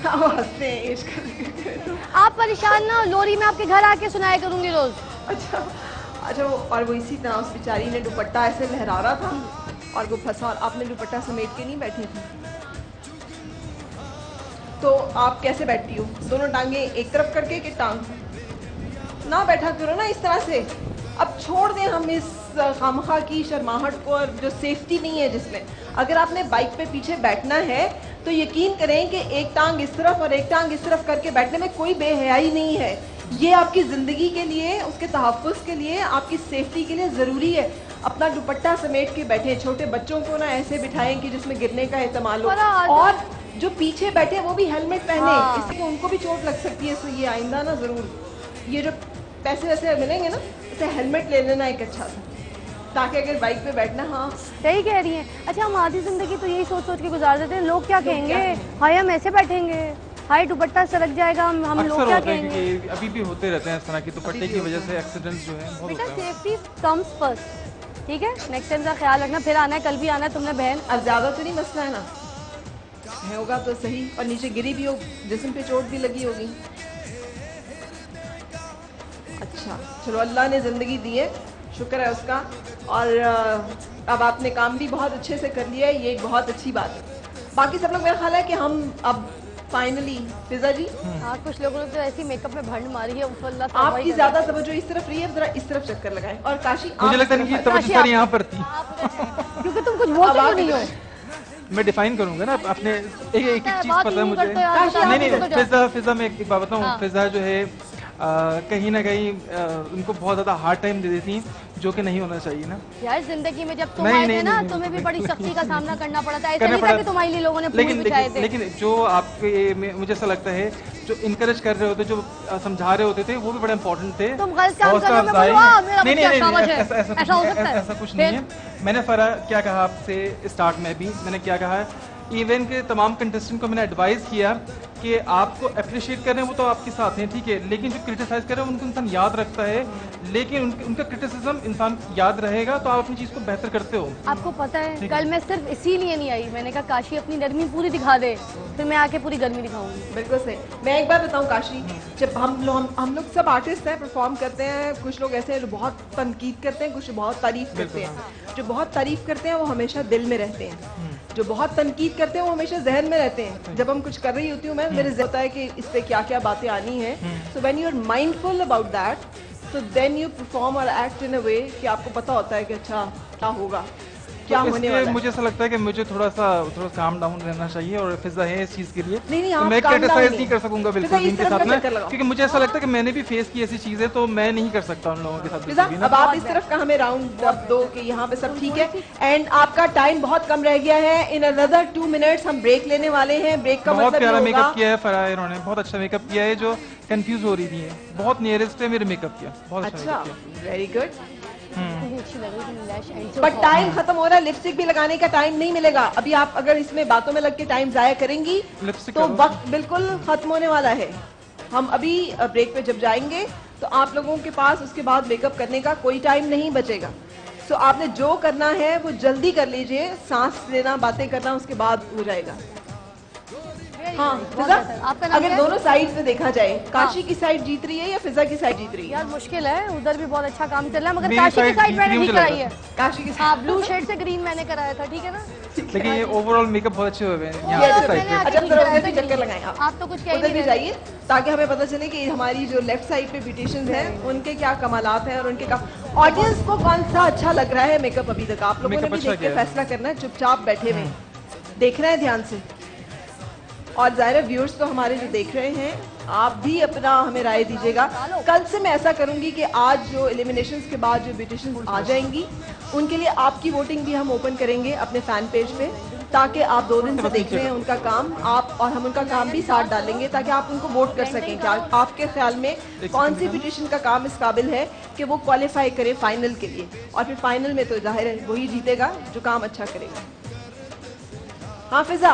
वो हंसते हैं एज कर। आप परेशान ना हो, लोरी में आपके घर आके सुनाया करूंगी रोज। अच्छा अच्छा, और वो इसी तरह उस बेचारी ने दुपट्टा ऐसे लहरा रहा था और वो फंसा, और आपने दुपट्टा समेट के नहीं बैठी थी। तो आप कैसे बैठती हो? दोनों टांगे एक तरफ करके कि टांग ना बैठा करो ना इस तरह से। अब छोड़ दें हम इस खामखा की शर्माहट को और जो सेफ्टी नहीं है जिसमें। अगर आपने बाइक पे पीछे बैठना है तो यकीन करें कि एक टांग इस तरफ और एक टांग इस तरफ करके बैठने में कोई बेहयाई नहीं है। ये आपकी ज़िंदगी के लिए, उसके तहफ़्फ़ुज़ के लिए, आपकी सेफ्टी के लिए ज़रूरी है। अपना दुपट्टा समेट के बैठे। छोटे बच्चों को ना ऐसे बिठाएं कि जिसमें गिरने का एहतमाल हो, और जो पीछे बैठे वो भी हेलमेट पहने, इससे उनको भी चोट लग सकती है। तो ये आइंदा ना ज़रूर, ये जो पैसे वैसे मिलेंगे ना, इसे हेलमेट ले लेना एक अच्छा सा, ताकि अगर बाइक पे बैठना। हाँ सही कह रही हैं। अच्छा, हम आधी जिंदगी तो यही सोच सोच के गुजार देते हैं, लोग क्या कहेंगे, हाय हम ऐसे बैठेंगे, हाय दुपट्टा सरक जाएगा, हम लोग क्या कहेंगे। अभी भी होते रहते हैं इस तरह के दुपट्टे की वजह से एक्सीडेंट्स जो है बहुत बेटा होते हैं। सेफ्टी कम्स फर्स्ट, ठीक है? नेक्स्ट टाइम का ख्याल रखना, फिर आना है, कल भी आना है तुमने बहन। अब ज़्यादा तो नहीं मसला है ना, होगा तो सही, और नीचे गिरी भी हो, जिस्म पे चोट भी लगी होगी। अच्छा चलो, अल्लाह ने ज़िंदगी दी है, शुक्र है उसका, और अब आपने काम भी बहुत अच्छे से कर लिया है, ये एक बहुत अच्छी बात है। बाकी सब लोग, मेरा ख्याल है कि हम अब फाइनली, फिजा जी, हाँ कुछ लोगों ने तो ऐसी मेकअप में भंड मारी है, अल्लाह आपकी ज़्यादा तवज्जो इस तरफ रही है, जरा इस तरफ चक्कर लगाएं। और काशी, मुझे लगता नहीं कि तवज्जो सारी यहाँ पर थी, क्योंकि तुम कुछ बोलते क्यों नहीं हो। मैं डिफाइन करूंगा ना अपने, एक चीज पता है मुझे। नहीं, फिजा में एक बात बताऊँ, फिजा जो है कहीं ना कहीं उनको बहुत ज्यादा हार्ड टाइम दे देती हैं, जो कि नहीं होना चाहिए ना यार। जिंदगी में जब तुम आए थे ना, तुम्हें भी बड़ी सख्ती का सामना करना पड़ा था, ऐसा नहीं था कि तुम्हारे लिए लोगों ने फूल बिछाए थे। लेकिन जो आपके, मुझे ऐसा लगता है, जो इनकरेज कर रहे होते, जो समझा रहे होते थे, वो भी बड़े इंपॉर्टेंट थे। तुम गलत काम कर रहे हो, मैं बोलूं मेरा बच्चा शाबाश है, ऐसा हो सकता है? ऐसा कुछ नहीं है। मैंने फरा क्या कहा आपसे स्टार्ट में भी, मैंने क्या कहा, इवेंट के तमाम कंटेस्टेंट को मैंने एडवाइस किया कि आपको अप्रिशिएट कर रहे हैं वो तो आपके साथ हैं, ठीक है, लेकिन जो क्रिटिसाइज कर रहे हैं उनको इंसान याद रखता है, लेकिन उनका क्रिटिसिज्म इंसान याद रहेगा तो आप अपनी चीज़ को बेहतर करते हो। आपको पता है कल मैं सिर्फ इसीलिए नहीं आई, मैंने कहा काशी अपनी नरमी पूरी दिखा दे, फिर मैं आके पूरी गर्मी दिखाऊंगी। बिल्कुल सही। मैं एक बात बताऊं काशी, जब हम लोग सब आर्टिस्ट हैं, परफॉर्म करते हैं, कुछ लोग ऐसे हैं जो बहुत तनकीद करते हैं, कुछ बहुत तारीफ करते हैं। जो बहुत तारीफ करते हैं वो हमेशा दिल में रहते हैं, जो बहुत तनकीद करते हैं वो हमेशा जहन में रहते हैं। जब हम कुछ कर रही होती हूँ मैं, मेरे होता है कि इस पे क्या क्या बातें आनी है, so when you are mindful about that, so then you perform और एक्ट इन अ वे कि आपको पता होता है कि अच्छा क्या होगा, क्या होने वाला है। मुझे ऐसा लगता है कि मुझे थोड़ा सा काम डाउन रहना चाहिए, और फिजा है इस चीज के लिए। नहीं, तो मैं क्रिटिसाइज नहीं कर सकूंगा बिल्कुल इनके साथ में, क्योंकि मुझे ऐसा लगता है कि मैंने भी फेस की ऐसी चीजें, तो मैं नहीं कर सकता उन लोगों के साथ। अब आप इस तरफ का हमें राउंड अप दो कि यहाँ पे सब ठीक है, एंड आपका टाइम बहुत कम रह गया है। इन अनदर 2 मिनट्स हम ब्रेक लेने वाले हैं। ब्रेक का बहुत मतलब प्यारा मेकअप किया है फराह, इन्होंने बहुत अच्छा मेकअप किया है, जो कंफ्यूज हो रही थी, बहुत नियरेस्ट है मेरे मेकअप किया, बहुत अच्छा, वेरी गुड। अच्छी लग रही है, बट टाइम खत्म हो रहा है, लिपस्टिक भी लगाने का टाइम नहीं मिलेगा अभी। आप अगर इसमें बातों में लग के टाइम जाया करेंगी तो वक्त बिल्कुल खत्म होने वाला है। हम अभी ब्रेक पे जब जाएंगे तो आप लोगों के पास उसके बाद मेकअप करने का कोई टाइम नहीं बचेगा। सो आपने जो करना है वो जल्दी कर लीजिए, सांस लेना, बातें करना उसके बाद हो जाएगा। हाँ फिजा, अगर दोनों साइड से देखा जाए, काशी की साइड जीत रही है या फिजा की साइड जीत रही है? यार मुश्किल है, उधर भी बहुत अच्छा काम चल रहा है, मगर काशी की साइड मैंने नहीं कराई है। काशी की हाँ, ब्लू शेड से ग्रीन मैंने कराया था, ठीक है ना? लेकिन ये ओवरऑल मेकअप बहुत अच्छे हुए हैं यहाँ पे साइड पे। अच्छा उधर भी चक्कर लगाएं आप तो कुछ कह उधर भी जाइए, ताकि हमें पता चले कि हमारी जो लेफ्ट साइड पे ब्यूटिशियंस हैं उनके क्या कमालात हैं, और उनके का ऑडियंस को कौन सा अच्छा लग रहा है मेकअप अभी तक। आप लोगों ने भी देख के फैसला करना है, चुपचाप बैठे हुए देखना है ध्यान से। और ज़ाहिर व्यूअर्स तो हमारे जो देख रहे हैं, आप भी अपना हमें राय दीजिएगा। कल से मैं ऐसा करूंगी कि आज जो एलिमिनेशंस के बाद जो ब्यूटिशियंस आ जाएंगी उनके लिए आपकी वोटिंग भी हम ओपन करेंगे अपने फैन पेज पे, ताकि आप 2 दिन से देख रहे हैं उनका काम, आप और हम उनका काम भी साथ डालेंगे ताकि आप उनको वोट कर सकें कि आपके ख्याल में कौन सी ब्यूटिशियन का काम इस काबिल है कि वो क्वालिफाई करे फाइनल के लिए, और फिर फाइनल में तो जाहिर है वही जीतेगा जो काम अच्छा करेगा। हाँ फिजा,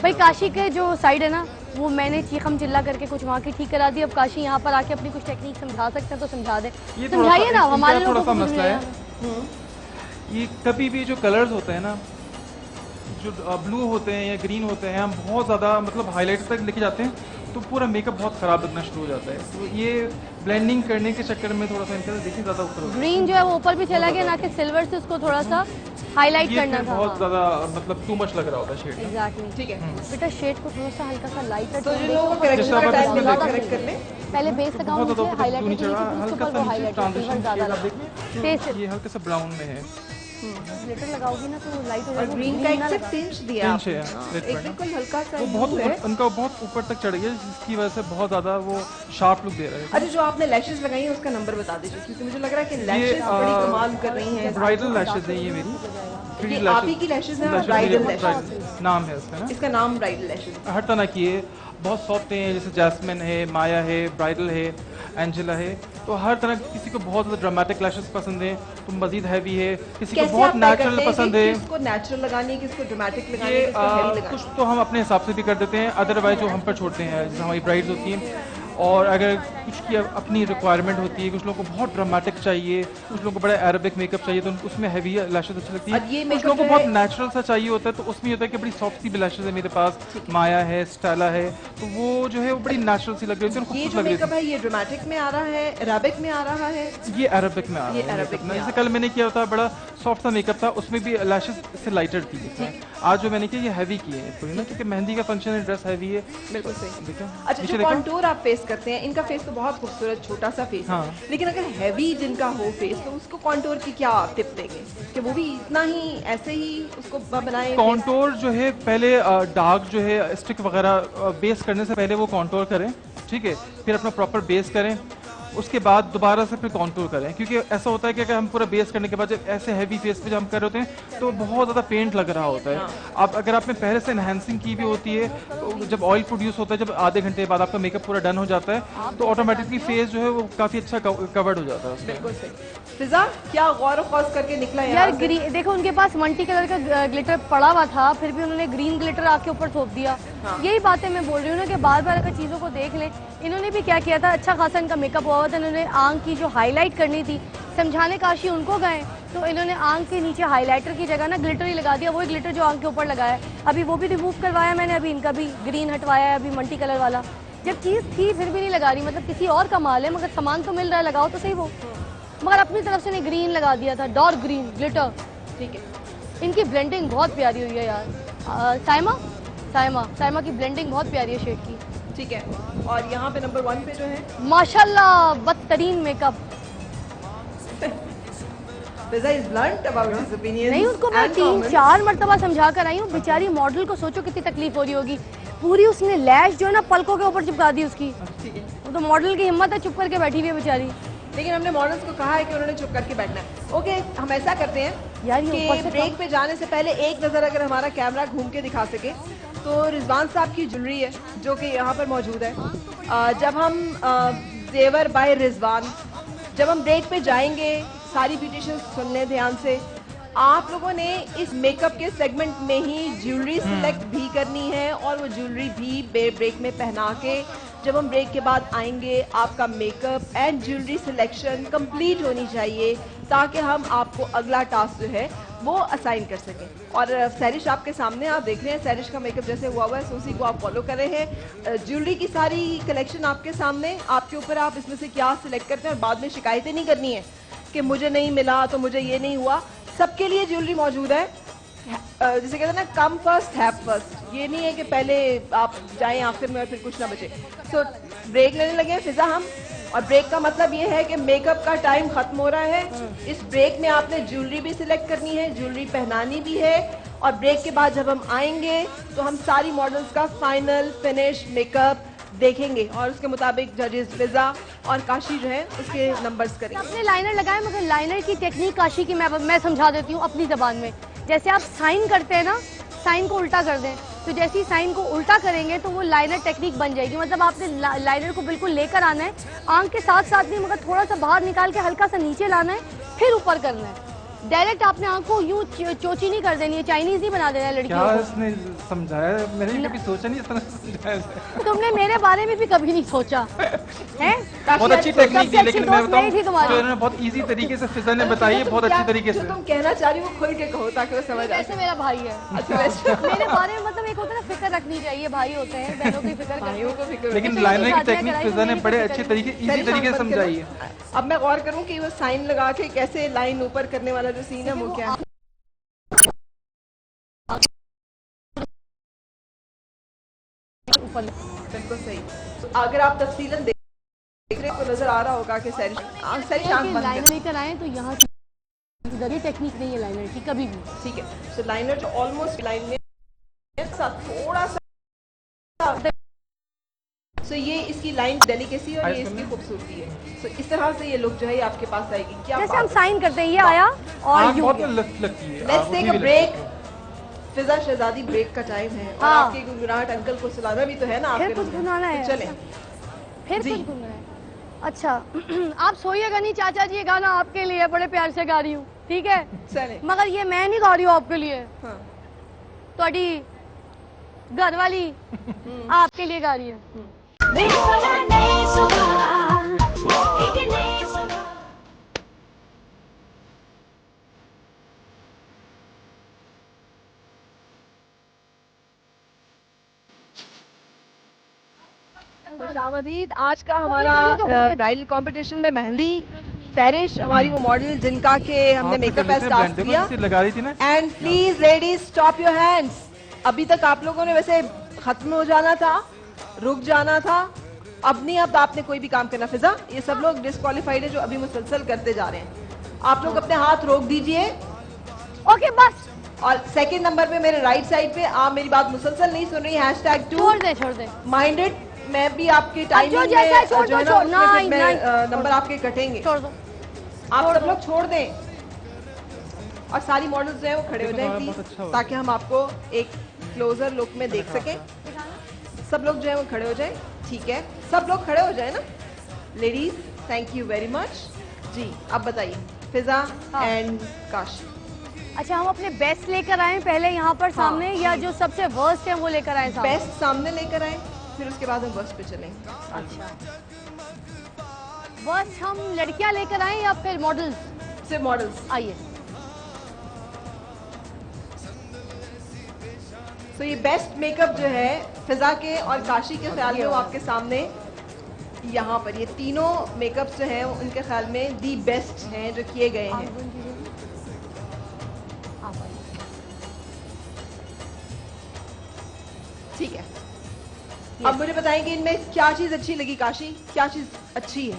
भाई काशी के जो साइड है ना, वो मैंने चीखम चिल्ला करके कुछ वहाँ की ठीक करा दी। अब काशी यहाँ पर आके अपनी कुछ टेक्निक समझा सकते हैं तो समझा दे, समझाइए ना हमारे लोगों को। मसला है ये कभी भी जो कलर्स होते हैं ना, जो ब्लू होते हैं या ग्रीन होते हैं, हम बहुत ज़्यादा मतलब हाईलाइट तक लेके जाते हैं तो पूरा मेकअप बहुत ख़राब लगना शुरू हो जाता है। तो ये ब्लेंडिंग करने के चक्कर में थोड़ा सा इनका देखिए ज़्यादा ऊपर ग्रीन जो है वो ऊपर भी चला गया, ना कि सिल्वर से उसको थोड़ा सा हाईलाइट करना था। बहुत ज़्यादा मतलब टू मच लग रहा होता है शेड। एग्जैक्टली, ठीक है बेटा शेड को थोड़ा सा हल्का सा लाइटर, तो जिन लोगों को करेक्शन का टाइम मिला करेक्ट कर लें। पहले बेस लगाओ, नीचे हाईलाइटर के नीचे उसके ऊपर वो हाईलाइटर ज़्यादा लगा। ये हल्का सा ब्राउन में है, ग्लिटर लगाओगी ना तो लाइट हो और जाएगी। ग्रीन का एक टिंच दिया टिंच है, आपने, एक बिल्कुल हल्का सा वो बहुत hue है। उनका बहुत ऊपर तक चढ़ गया जिसकी वजह से बहुत ज़्यादा वो शार्प लुक दे रहा है। अच्छा, जो आपने लैशेस लगाई हैं उसका नंबर बता दीजिए, क्योंकि मुझे लग रहा है कि लैशेस बड़ी कमाल कर रही हैं। ब्राइडल लैशेस है ये मेरी, ये आप ही की लैशेस हैं, ब्राइडल लैशेस नाम है उसका ना, इसका नाम ब्राइडल लैशेस। हर तरह की है, बहुत सॉफ्ट हैं, जैसे जैस्मिन है, माया है, ब्राइडल है, एंजेला है, तो हर तरह किसी को बहुत ज़्यादा ड्रामेटिक लैशेस पसंद है तो मजीद हैवी है, किसी को बहुत नेचुरल पसंद है। किसको नेचुरल लगानी है, किसको ड्रामेटिक लगानी है, ये किसको हेवी लगानी कुछ तो हम अपने हिसाब से भी कर देते हैं, अदरवाइज जो हम पर छोड़ते हैं, जैसे हमारी ब्राइड्स होती हैं, और अगर कुछ की अपनी रिक्वायरमेंट होती है, कुछ लोगों को बहुत ड्रामेटिक चाहिए, कुछ लोगों को बड़ा अरेबिक मेकअप चाहिए तो उसमें हैवी लैशेस अच्छी लगती है। कुछ लोगों को बहुत नेचुरल सा चाहिए होता है तो उसमें होता है कि बड़ी सॉफ्ट सी लैशेस है मेरे पास, माया है, स्टेला है, तो वो जो है वो बड़ी नेचुरल सी लग रही है, ये जो मेकअप है ये ड्रामेटिक में आ रहा है, अरेबिक में आ रहा है, ये अरेबिक में आ रहा है makeup ना। जैसे कल मैंने किया था बड़ा सॉफ्ट सा मेकअप था, उसमें भी लैशेस से लाइटर थी इसमें। आज जो मैंने किया ये हैवी की है थोड़ी ना, क्योंकि मेहंदी का फंक्शन है, ड्रेस हैवी है। बिल्कुल सही। देखा? अच्छा, जो कॉन्टूर आप फेस करते हैं, इनका फेस तो बहुत खूबसूरत छोटा सा फेस है, लेकिन अगर हैवी जिनका हो फेस तो उसको कॉन्टूर की क्या टिप देंगे कि वो भी इतना ही ऐसे ही उसको बनाए? कॉन्टोर जो है पहले डार्क जो है स्टिक वगैरह बेस करने से पहले वो कॉन्टोर करें, ठीक है, फिर अपना प्रॉपर बेस करें, उसके बाद दोबारा से फिर कॉन्टूर करें, क्योंकि ऐसा होता है कि अगर हम पूरा बेस करने के बाद जब ऐसे हैवी फेस पे जब हम कर रहे होते हैं तो बहुत ज़्यादा पेंट लग रहा होता है। अब अगर आपने पहले से एनहेंसिंग की भी होती है तो जब ऑयल प्रोड्यूस होता है, जब आधे घंटे बाद आपका मेकअप पूरा डन हो जाता है तो ऑटोमेटिकली फेस जो है वो काफ़ी अच्छा कवर्ड हो जाता है उसमें। बिल्कुल सही। फिजा, क्या गौर खौस करके निकला यार? ग्रीन देखो, उनके पास मल्टी कलर का ग्लिटर पड़ा हुआ था, फिर भी उन्होंने ग्रीन ग्लिटर आके ऊपर थोप दिया। यही बातें मैं बोल रही हूँ ना कि बार बार अगर चीज़ों को देख लें। इन्होंने भी क्या किया था, अच्छा खासा इनका मेकअप हुआ था, इन्होंने आंख की जो हाईलाइट करनी थी, समझाने काशी उनको गए तो इन्होंने आंख के नीचे हाईलाइटर की जगह ना ग्लिटर ही लगा दिया, वही ग्लिटर जो आंख के ऊपर लगाया। अभी वो भी रिमूव करवाया मैंने, अभी इनका भी ग्रीन हटवाया है, अभी मल्टी कलर वाला। जब चीज़ थी फिर भी नहीं लगा रही, मतलब किसी और का माल है, मगर सामान तो मिल रहा है, लगाओ तो सही वो। मगर अपनी तरफ से ने ग्रीन लगा दिया था, डार्क ग्रीन ग्लिटर। ठीक है, इनकी ब्लेंडिंग बहुत प्यारी हुई है यार। साइमा की ब्लेंडिंग बहुत प्यारी है शेड की। ठीक है, और यहाँ पे नंबर 1 पे जो है माशाल्लाह बदतरीन makeup. Fiza is blunt about his opinions नहीं, उनको मैं and 3-4 मरतबा समझा कर आई हूँ। बेचारी मॉडल को सोचो कितनी तकलीफ हो रही होगी। पूरी उसने लैश जो है ना पलकों के ऊपर चिपका दी उसकी। वो तो मॉडल की हिम्मत है, चुप करके बैठी हुई है बेचारी। लेकिन हमने मॉडल्स को कहा है कि उन्होंने चुप करके बैठना है। ओके, हम ऐसा करते हैं यार ये ऊपर कि से ब्रेक पे जाने से पहले एक नज़र अगर हमारा कैमरा घूम के दिखा सके तो रिजवान साहब की ज्वेलरी है जो कि यहाँ पर मौजूद है। जब हम जेवर बाय रिजवान, जब हम ब्रेक पे जाएंगे, सारी ब्यूटिशियंस सुन लें ध्यान से, आप लोगों ने इस मेकअप के सेगमेंट में ही ज्वेलरी सिलेक्ट भी करनी है और वो ज्वेलरी भी ब्रेक में पहना के जब हम ब्रेक के बाद आएंगे आपका makeup and jewellery selection complete होनी चाहिए ताकि हम आपको अगला टास्क जो है वो असाइन कर सकें। और सैरिश आपके सामने आप देख रहे हैं, सैरिश का मेकअप जैसे हुआ है उसी को आप फॉलो कर रहे हैं। ज्वेलरी की सारी कलेक्शन आपके सामने, आपके ऊपर आप इसमें से क्या सिलेक्ट करते हैं और बाद में शिकायतें नहीं करनी है कि मुझे नहीं मिला तो मुझे ये नहीं हुआ। सबके लिए ज्वेलरी मौजूद है। जैसे कहते हैं ना, कम फर्स्ट हैव फर्स्ट, ये नहीं है कि पहले आप जाएं आखिर में और फिर कुछ ना बचे। सो ब्रेक लेने लगे हैं फिजा हम, और ब्रेक का मतलब ये है कि मेकअप का टाइम खत्म हो रहा है। इस ब्रेक में आपने ज्वेलरी भी सिलेक्ट करनी है, ज्वेलरी पहनानी भी है, और ब्रेक के बाद जब हम आएंगे तो हम सारी मॉडल्स का फाइनल फिनिश मेकअप देखेंगे और उसके मुताबिक जजेस फिजा और काशी जो है उसके नंबर्स करेंगे। आपने लाइनर लगाया, मगर लाइनर की टेक्निक काशी की मैं समझा देती हूँ अपनी ज़बान में। जैसे आप साइन करते हैं ना, साइन को उल्टा कर दें, तो जैसे ही साइन को उल्टा करेंगे तो वो लाइनर टेक्निक बन जाएगी। मतलब आपने लाइनर को बिल्कुल लेकर आना है, आंख के साथ साथ नहीं मगर थोड़ा सा बाहर निकाल के हल्का सा नीचे लाना है, फिर ऊपर करना है। डायरेक्ट आपने आंख को यूं चोची नहीं कर देनी है, चाइनीज नहीं बना देना है लड़कियों क्या को। इसने समझाया? मैंने कभी सोचा नहीं इस तरह से समझाया। तुमने मेरे बारे में भी कभी नहीं सोचा है? बहुत अच्छी टेक्निक थी, लेकिन मैं बताऊं थी तुम्हारी। जो इन्होंने बहुत इजी तरीके से फिजा ने बताई है, बहुत अच्छी तरीके से। जो तुम कहना चाह रही हो वो खोल के कहो ताकि वो समझ आए। वैसे मेरा भाई है। अच्छा वैसे मेरे बारे में मतलब एक होता है ना, फिक्र रखनी चाहिए, भाई होते हैं, बहनों की फिक्र भाइयों को फिक्र लेकिन लाइनर की टेक्निक फिजा ने बड़े अच्छे तरीके, इजी तरीके से समझाई है। अब मैं गौर करूं कि वो साइन लगा के कैसे लाइन ऊपर करने वाला जो सीन है वो क्या है। बिल्कुल सही। तो अगर आप तफसीलन देख रहे हो तो नजर आ रहा होगा कि सैरिश आंख बंद लाइनर लेकर आए तो यहाँ इधर ही टेक्निक नहीं है लाइनर की कभी भी। ठीक है। तो लाइनर जो ऑलमोस्ट लाइन में थोड़ा सा सो ये इसकी लाइन डेलिकेसी और ये इसकी खूबसूरती है। सो इस तरह से ये लुक जो है आपके पास आएगी। क्या जैसे हम साइन करते हैं, ये आया और यूं बहुत लगती है। Let's take a break. Fiza Shahzadi break का टाइम है और हाँ। आपके गुनगुनाहट अंकल को सुनाना भी तो है ना। फिर आपके कुछ लिए। गुनगुनाना है। तो चलें। फिर कुछ गुनगुनाना है। अच्छा आप सोइएगा नहीं चाचा जी, ये गाना आपके लिए बड़े प्यार से गा रही हूँ, ठीक है? चलें। मगर ये मैं नहीं गा रही हूँ आपके लिए, हाँ। थोड़ी घर वाली आपके लिए गा रही है। खुशामदीद। आज का हमारा ब्राइडल कंपटीशन में मेहंदी सैरिश हमारी वो मॉडल जिनका के हमने मेकअप एज टास्क किया। लगा रही थी ना। And please ladies stop your hands. अभी तक आप लोगों ने वैसे खत्म हो जाना था, रुक जाना था, अब नहीं। अब आपने कोई भी काम करना। फिजा ये सब लोग डिस्क्वालीफाइड है जो अभी मुसलसल करते जा रहे हैं। आप लोग अपने हाथ रोक दीजिए। ओके बस। और सेकंड नंबर पे मेरे राइट साइड पे आप मेरी बात मुसलसल नहीं सुन रही। #2 छोड़ दे माइंडेड। मैं भी आपके टाइमिंग में छोड़ जो है दो, ना उसमें फिर मैं नंबर आपके कटेंगे। छोड़ दो, आप सब लोग छोड़ दें और सारी मॉडल्स जो है वो खड़े हो जाएं प्लीज, ताकि हम आपको एक क्लोजर लुक में देख सकें। सब लोग जो है वो खड़े हो जाएं। ठीक है, सब लोग खड़े हो जाए ना। Ladies thank you very much जी। अब बताइए फिजा एंड काशी। अच्छा हम अपने बेस्ट लेकर आए पहले यहाँ पर सामने, या जो सबसे वर्स्ट है वो लेकर आए सामने? बेस्ट सामने लेकर आए, फिर उसके बाद हम वर्स्ट पे चलेंगे। अच्छा वर्स्ट हम लड़कियाँ लेकर आए या फिर मॉडल्स? सिर्फ मॉडल्स। आइए। तो ये बेस्ट मेकअप जो है फिजा के और काशी के ख्याल में वो आपके सामने यहाँ पर ये तीनों मेकअप्स जो हैं उनके ख्याल में दी बेस्ट हैं जो किए गए हैं। ठीक है, अब मुझे बताएं कि इनमें क्या चीज अच्छी लगी काशी, क्या चीज अच्छी है?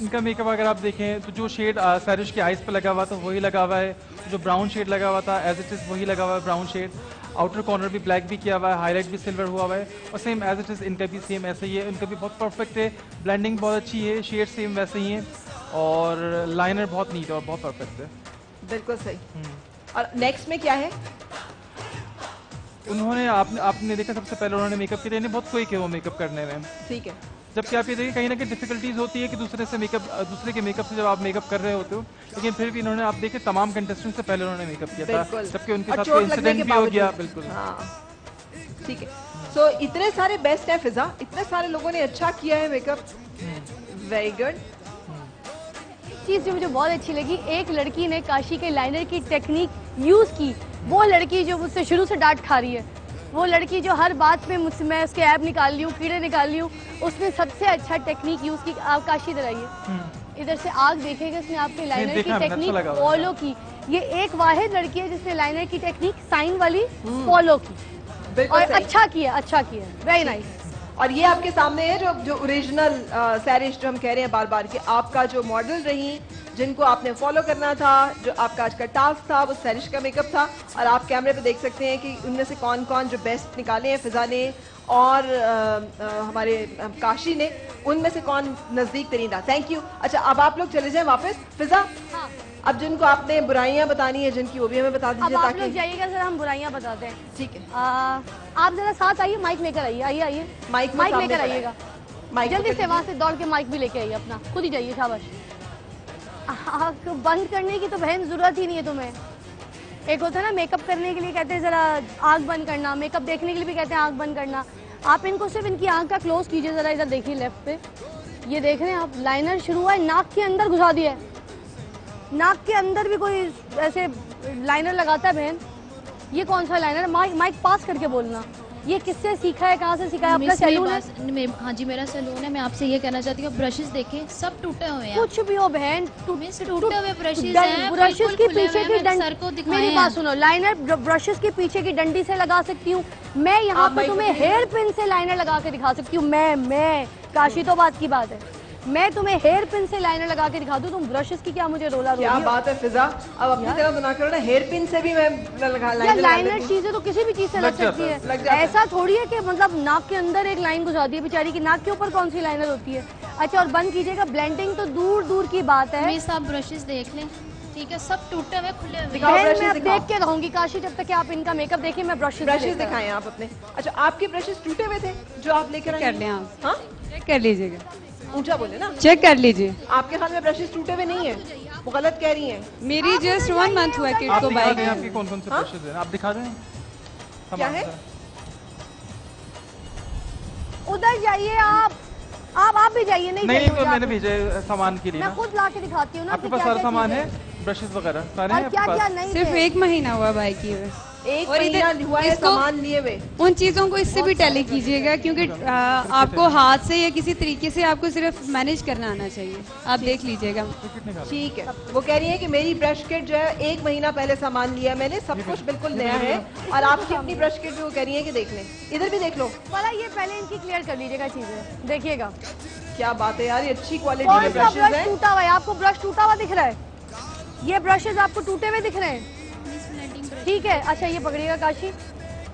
इनका मेकअप अगर आप देखें तो जो शेड सैरिश की आइज पे लगा हुआ था वही लगा हुआ है, जो ब्राउन शेड लगा हुआ था एज इट इज वही लगा हुआ है ब्राउन शेड। आउटर कॉर्नर भी ब्लैक भी किया हुआ है, हाईलाइट भी सिल्वर हुआ हुआ है और सेम एज इट इज इनका भी सेम ऐसे ही है। इनका भी बहुत परफेक्ट है, ब्लेंडिंग बहुत अच्छी है, शेड सेम वैसे ही है और लाइनर बहुत नीट है और बहुत परफेक्ट है। बिल्कुल सही। और नेक्स्ट में क्या है? उन्होंने आपने देखा सबसे पहले उन्होंने मेकअप किया, इन्हें बहुत क्विक है वो मेकअप करने में। ठीक है। जबकि आप ये देखिए कहीं ना कहीं डिफिकल्टीज होती है कि दूसरे के मेकअप से जब आप मेकअप कर रहे होते हो, लेकिन फिर भी इन्होंने आप देखिए तमाम कंटेस्टेंट से पहले उन्होंने मेकअप किया था, जबकि उनके साथ कोई इंसिडेंट भी हो गया। बिल्कुल ठीक है। सो इतने सारे बेस्ट हैं फिजा, इतने सारे लोगों ने अच्छा किया है मेकअप, वेरी गुड। चीज़ जो मुझे बहुत अच्छी लगी, एक लड़की ने काशी के लाइनर की टेक्निक यूज़ की। वो लड़की जो मुझसे शुरू से डांट खा रही है, वो लड़की जो हर बात में मुझसे मैं उसके ऐप निकाल रही हूँ, कीड़े निकाल रही हूँ, उसने सबसे अच्छा टेक्निक यूज़ की। आप काशी इधर आइए, इधर से आग देखेगा, इसने आपके लाइनर की टेक्निक फॉलो की। ये एक वाहिद लड़की है जिसने लाइनर की टेक्निक साइन वाली फॉलो की और अच्छा किया वेरी नाइस। और ये आपके सामने है जो ओरिजिनल सैरिश जो हम कह रहे हैं बार बार कि आपका जो मॉडल रही, जिनको आपने फॉलो करना था, जो आपका आज का टास्क था वो सैरिश का मेकअप था। और आप कैमरे पे देख सकते हैं कि उनमें से कौन कौन जो बेस्ट निकाले हैं फिजा ने और हमारे काशी ने, उनमें से कौन नजदीक तरीन रहा? Thank you. अच्छा, अब आप लोग चले जाएं वापस। फिजा, हाँ। अब जिनको आपने बुराइयां बतानी है जिनकी, वो भी हमें बता अब दीजिए आप लोग ताकि। जाइएगा सर, हम बुराइयां बताते हैं। ठीक है, आप जरा साथ आइए, माइक लेकर आइए, आइए आइए, माइक माइक सामने लेकर पड़ा है। आइएगा। माइक जल्दी पकड़ से वहां से दौड़ के माइक भी लेके आइए अपना, खुद ही जाइए, शाबाश। आँख बंद करने की तो बहन जरूरत ही नहीं है तुम्हें। एक होता है ना मेकअप करने के लिए कहते हैं जरा आँख बंद करना, मेकअप देखने के लिए भी कहते हैं आँख बंद करना। आप इनको सिर्फ इनकी आँख का क्लोज कीजिए जरा, इधर देखिए लेफ्ट पे, ये देख रहे हैं आप, लाइनर शुरू हुआ है, नाक के अंदर घुसा दिया है। नाक के अंदर भी कोई ऐसे लाइनर लगाता है बहन? ये कौन सा लाइनर? माइक पास करके बोलना। ये किससे सीखा है, कहाँ से सीखा है? आपका सैलून है? हाँ जी, मेरा सैलून है। मैं आपसे ये कहना चाहती हूँ, ब्रशेस देखें, सब टूटे हुए हैं। कुछ भी हो बहन, टूटे हुए ब्रशेस हैं, ब्रशेस बिल्कुल के खुले पीछे हुए की हैं, मैंने डंडी, सर को दिखाए मेरी हैं। बात सुनो, लाइनर ब्रशेस के पीछे की डंडी से लगा सकती हूँ मैं, यहाँ पे माइक तुम्हें पकड़िए। हेयर पिन से लाइनर लगा के दिखा सकती हूँ मैं काशी, तो बात की बात है, मैं तुम्हें हेयर पिन से लाइनर लगा के दिखा दूँ, तुम ब्रशेस की क्या मुझे रोला क्या रोली हो? बात है फिजा, अब अपनी तरह बना करो ना, हेयर पिन से भी मैं यार लाइनर चीजें तो किसी भी चीज से लग सकती लग है, जाता है। ऐसा थोड़ी है कि मतलब नाक के अंदर एक लाइन घुसा दी है बेचारी की, नाक के ऊपर कौन सी लाइनर होती है? अच्छा, और बंद कीजिएगा, ब्लेंडिंग तो दूर दूर की बात है। मिस, आप ब्रशेस देख लें, ठीक है, सब टूटे हुए खुले हुए हैं। दिखाओ बहन, ब्रशेस मैं अब दिखाओ। देख के रहूंगी काशी, जब तक कि आप इनका मेकअप देखिए, मैं ब्रशेस दिखाएं आप अपने। अच्छा, आपके ब्रशेस टूटे हुए थे जो आप लेकर आए कर लें आप, हाँ, चेक कर लीजिएगा, ऊंचा बोले ना। चेक कर लीजिए। आपके ख्याल में ब्रशेस टूटे हुए नहीं है? वो गलत कह रही हैं। मेरी जस्ट 1 मंथ हुआ किड आप को दिखा बाय दें किए। आपके कौन कौन से हाँ? ब्रशेस हैं, आप दिखा दें। क्या है? उधर जाइए आप भी जाइए। नहीं नहीं, जाइए तो उधर मैंने आप। भेजा है सामान के लिए मैं ना। खुद ला के दिखाती हूँ ना आपके कि पास क्या सारा क्या सामान चीज़ें है, ब्रशेस वगैरह सारे और हैं क्या आपके क्या पास? नहीं सिर्फ थे। 1 महीना हुआ बाय किए हुए। एक और महीना इधर हुआ है इसको- सामान लिए हुए। उन चीज़ों को इससे भी टैली कीजिएगा, क्योंकि आपको हाथ से या किसी तरीके से आपको सिर्फ मैनेज करना आना चाहिए। आप देख लीजिएगा। ठीक है, वो कह रही है कि मेरी ब्रश किट जो है 1 महीना पहले सामान लिया मैंने, सब कुछ बिल्कुल नया है, और आपकी अपनी ब्रश किट भी वो कह रही है कि देख लें। इधर भी देख लो। वाला ये पहले इनकी क्लियर कर लीजिएगा चीजें, देखिएगा क्या बात है यार, ये अच्छी क्वालिटी कौन के सा ब्रशेस ब्रश हैं। टूटा हुआ है? आपको ब्रश टूटा हुआ दिख रहा है? ये ब्रशेस आपको टूटे हुए दिख रहे हैं? ठीक है, अच्छा ये पकड़िएगा काशी।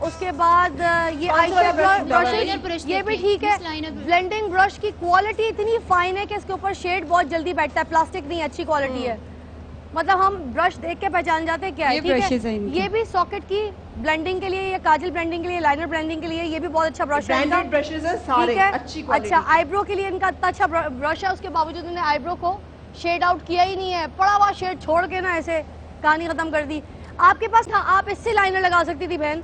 उसके बाद ये कौन सा आई वाला ब्रश टूटा हुआ है? लाइनर ब्रश, ब्रश ये भी देखिए, ठीक है। Miss liner brush. Blending brush की क्वालिटी इतनी फाइन है कि इसके ऊपर शेड बहुत जल्दी बैठता है, प्लास्टिक नहीं, अच्छी क्वालिटी है, मतलब हम ब्रश देख के पहचान जाते हैं क्या है। ये ठीक brushes हैं है, इनके। ये भी सॉकेट की ब्लेंडिंग के लिए, ये काजल ब्लेंडिंग के लिए, लाइनर ब्लेंडिंग के लिए, ये भी बहुत अच्छा ब्रश है इनका। ब्रांडेड ब्रशेस हैं सारे, ठीक है, अच्छी क्वालिटी। अच्छा आईब्रो के लिए इनका इतना अच्छा ब्रश है, उसके बावजूद इन्होंने आईब्रो को शेड आउट किया ही नहीं है, पड़ा हुआ शेड छोड़ के ना ऐसे कहानी खत्म कर दी। आपके पास था, आप इससे लाइनर लगा सकती थी बहन,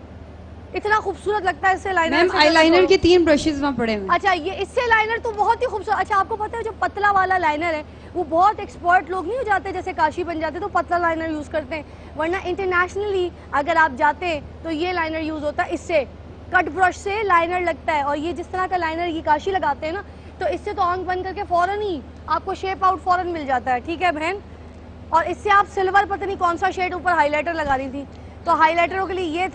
इतना खूबसूरत लगता है इससे लाइनर। मैम आईलाइनर के 3 ब्रशेस वहाँ पड़े हुए हैं। अच्छा, ये इससे लाइनर तो बहुत ही खूबसूरत। अच्छा, आपको पता है जो पतला वाला लाइनर है वो बहुत एक्सपर्ट लोग नहीं हो जाते, जैसे काशी बन जाते तो पतला लाइनर यूज करते हैं, वरना इंटरनेशनली अगर आप जाते हैं तो ये लाइनर यूज होता है, इससे कट ब्रश से लाइनर लगता है। और ये जिस तरह का लाइनर ये काशी लगाते हैं ना, तो इससे तो आंख बंद करके फौरन ही आपको शेप आउट फौरन मिल जाता है। ठीक है बहन, और इससे आप सिल्वर पता नहीं कौन सा शेड ऊपर हाईलाइटर लगा रही थी, तो हाईलाइटरों के लिए ये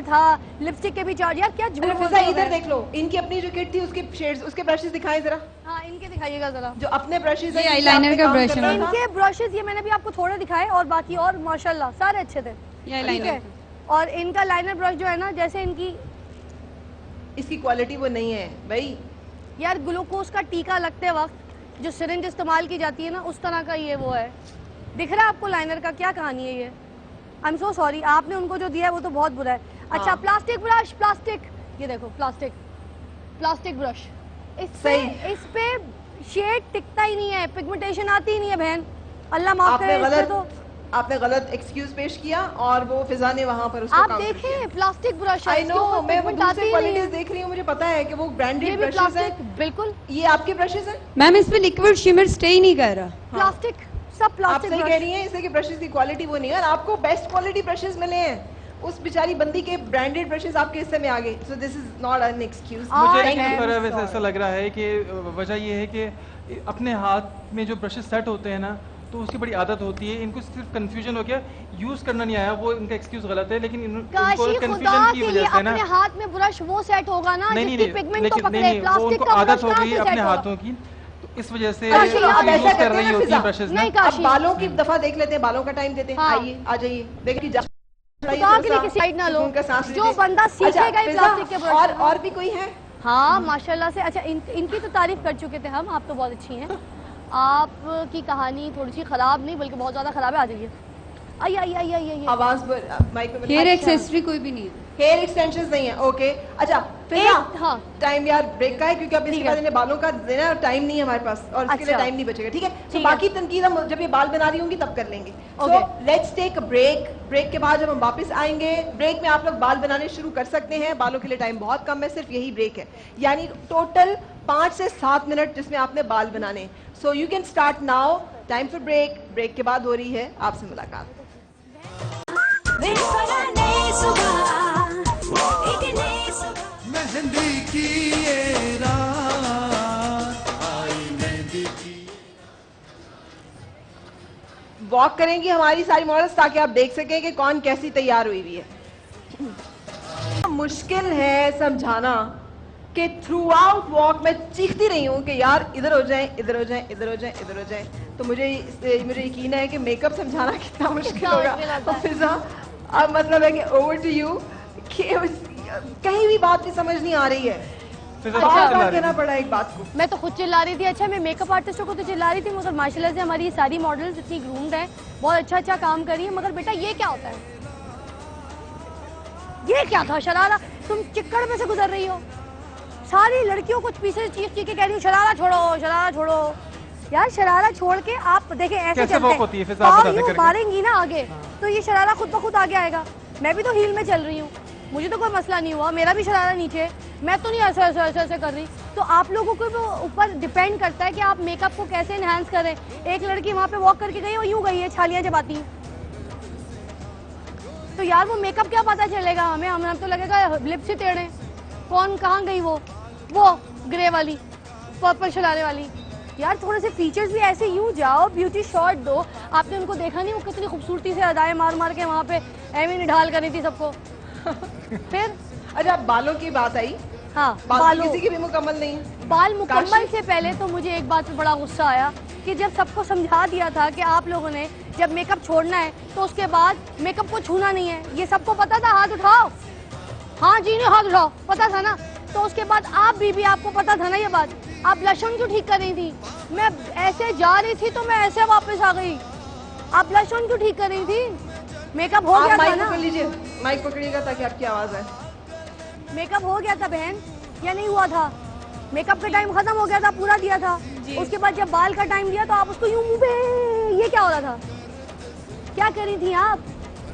था, लिपस्टिक के भी चार्ज। यार क्या झूठ बोलते हो इधर बहन? देख लो, इनकी अपनी जो किट थी उसके शेड्स, उसके ब्रशेस दिखाएं जरा, हाँ, इनके दिखाइएगा जरा। जो अपने ब्रशेस ये eyeliner का brush है। इनके ब्रशेस ये मैंने भी आपको थोड़े दिखाए, और बाकी और माशाल्लाह सारे अच्छे थे। ये ठीक eyeliner है, और इनका लाइनर ब्रश जो है ना, जैसे इनकी इसकी क्वालिटी वो नहीं है भाई। यार ग्लूकोज का टीका लगते वक्त जो सिरिंज इस्तेमाल की जाती है ना, उस तरह का ये वो है। दिख रहा है आपको लाइनर का? क्या कहानी है ये? आई एम सो सॉरी, आपने उनको जो दिया है वो तो बहुत बुरा है। अच्छा, प्लास्टिक ब्रश, प्लास्टिक, ये देखो प्लास्टिक ब्रश, इससे इस पे शेड टिकता ही नहीं है, पिगमेंटेशन आती ही नहीं है बहन, अल्लाह माफ करे। इससे तो आपने गलत एक्सक्यूज पेश किया और वो फिजा ने वहाँ पर उसको आप काउंटर देखें प्लास्टिक ब्रश है, आई इसके नो, ऊपर मैं वो pigment आती दूसरी ही नहीं क्वालिटीज है। देख रही हूँ, मुझे पता है कि वो ये ब्रांडेड भी ब्रशेस प्लास्टिक, हैं। बिल्कुल ये आपके ब्रशेस हैं? मैम इस पे लिक्विड शिमर स्टे ही नहीं कर रहा। प्लास्टिक, सब आप प्लास्टिक सही ब्रश। कह रही हैं, इससे कि ब्रशेस की क्वालिटी वो नहीं है, और आपको बेस्ट क्वालिटी ब्रशेस मिले हैं, उस बेचारी बंदी के ब्रांडेड ब्रशेस आपके हिस्से में आ गए। So this is not an excuse. मुझे I am पर वैसे sorry. ऐसा लग रहा है कि वजह ये है कि अपने हाथ में जो ब्रशेस सेट होते हैं ना, तो उसकी बड़ी आदत होती है, इनको सिर्फ कंफ्यूजन हो गया, यूज करना नहीं आया, वो इनका एक्सक्यूज गलत है, लेकिन इनको काशी खुदा कंफ्यूजन की के लिए वजह से ना, अपने हाथ में ब्रश वो सेट होगा ना नहीं जिसकी नहीं पिगमेंट लेकिन को पकड़े, नहीं, वो प्लास्टिक उनको का आदत ब्रश हो कहाँ गई से अपने सेट होगा? हाथों की, तो इस वजह से काशी, आप ऐसा यूज कर करते रही हैं होती फिजा? हैं ब्रशेस नहीं ना। अब काशी, बालों की दफा देख लेते हैं, बालों का टाइम देते हैं। हाँ। आइए, आ जाइए, देखिए खुदा के लिए किसी साइड ना लो, जो बंदा सीखेगा ही प्लास्टिक के प्रोडक्ट। और भी कोई है? हाँ माशाल्लाह से। अच्छा इनकी तो तारीफ कर चुके थे हम, आप तो बहुत अच्छी हैं। आपकी कहानी थोड़ी सी खराब नहीं बल्कि बहुत ज्यादा खराब है। आ जाइए, आइए आइए आइए आइए। आवाज माइक पे। हेयर एक्सेसरी कोई भी नहीं है, हेयर एक्सटेंशंस नहीं है। ओके अच्छा फिजा, हाँ टाइम यार ब्रेक का है क्योंकि अब इसके बाद इन्हें बालों का देना है और टाइम नहीं है हमारे पास और इसके लिए अच्छा। टाइम नहीं बचेगा। ठीक है, तो ठीक बाकी तनकीद हम जब ये बाल बना रही होंगी तब कर लेंगे। Okay. So let's take a break. Break के बाद जब हम वापस आएंगे, ब्रेक में आप लोग बाल बनाने शुरू कर सकते हैं। बालों के लिए टाइम बहुत कम है, सिर्फ यही ब्रेक है, यानी टोटल 5 से 7 मिनट जिसमें आपने बाल बनाने। So you can start now. Time for break. Break के बाद हो रही है आपसे मुलाकात। मेहंदी की ये रात आई मेहंदी की। वॉक करेंगी हमारी सारी मॉडल्स ताकि आप देख सकें कि कौन कैसी तैयार हुई हुई है। मुश्किल है समझाना कि थ्रू आउट वॉक मैं चीखती रही हूँ कि यार इधर हो जाएं, इधर हो जाएं, इधर हो जाएं, इधर हो जाएं। तो मुझे यकीन है कि मेकअप समझाना कितना मुश्किल होगा। तो फिजा अब मतलब है कि ओवर टू यू, कहीं भी बात की समझ नहीं आ रही है, बार-बार कहना पड़ा एक बात को। मैं तो खुद चिल्ला रही थी। अच्छा मैं मेकअप आर्टिस्टों को तो चिल्ला रही थी, मगर माशाल्लाह से हमारी ये सारी मॉडल्स इतनी ग्रूम्ड हैं, बहुत अच्छा अच्छा काम कर रही है। मगर बेटा ये क्या होता है, ये क्या था शरारा? तुम चिक्कड़ में से गुजर रही हो, सारी लड़कियों को पीछे चीख चीख के कह रही हो शरारा छोड़ो, शरारा छोड़ो। यार शरारा छोड़ के आप देखें ऐसे चलते हैं, पाँव यूं मारेंगी ना आगे तो ये शरारा खुद ब खुद आगे आएगा। मैं भी तो हील में चल रही हूँ, मुझे तो कोई मसला नहीं हुआ, मेरा भी शरारा नीचे, मैं तो नहीं ऐसे ऐसे ऐसे ऐसे कर रही। तो आप लोगों को भी ऊपर डिपेंड करता है कि आप मेकअप को कैसे एनहांस करें। एक लड़की वहाँ पे वॉक करके गई और यूं गई है छालियाँ जबाती, तो यार वो मेकअप क्या पता चलेगा हमें, हमें तो लगेगा लिप्स ही टेढ़े। कौन कहाँ गई वो ग्रे वाली पर्पल शरारे वाली। यार थोड़े से फीचर्स भी ऐसे यूं जाओ, ब्यूटी शॉट दो। आपने उनको देखा नहीं वो कितनी खूबसूरती से अदाएं मार मार के वहाँ पे एमी निढाल कर रही थी सबको। फिर अच्छा बालों की बात आई। हाँ बालों किसी की भी मुकम्मल नहीं है। बाल मुकम्मल से पहले तो मुझे एक बात पे बड़ा गुस्सा आया कि जब सबको समझा दिया था कि आप लोगों ने जब मेकअप छोड़ना है तो उसके बाद मेकअप को छूना नहीं है, ये सबको पता था। हाथ उठाओ, हाँ जी नहीं हाथ उठाओ, पता था ना। तो उसके बाद आप भी आपको पता था ना ये बात, आप ब्लशन क्यों ठीक कर रही थी? मैं ऐसे जा रही थी तो मैं ऐसे वापस आ गई, आप ब्लशन क्यों ठीक कर रही थी? मेकअप हो गया था ना। माइक पकड़िएगा ताकि आपकी आवाज आए। मेकअप हो गया था बहन या नहीं हुआ था? मेकअप का टाइम खत्म हो गया था, पूरा दिया था। उसके बाद जब बाल का टाइम दिया तो आप उसको यूं मुंह पे, ये क्या हो रहा था? क्या कर रही थी आप?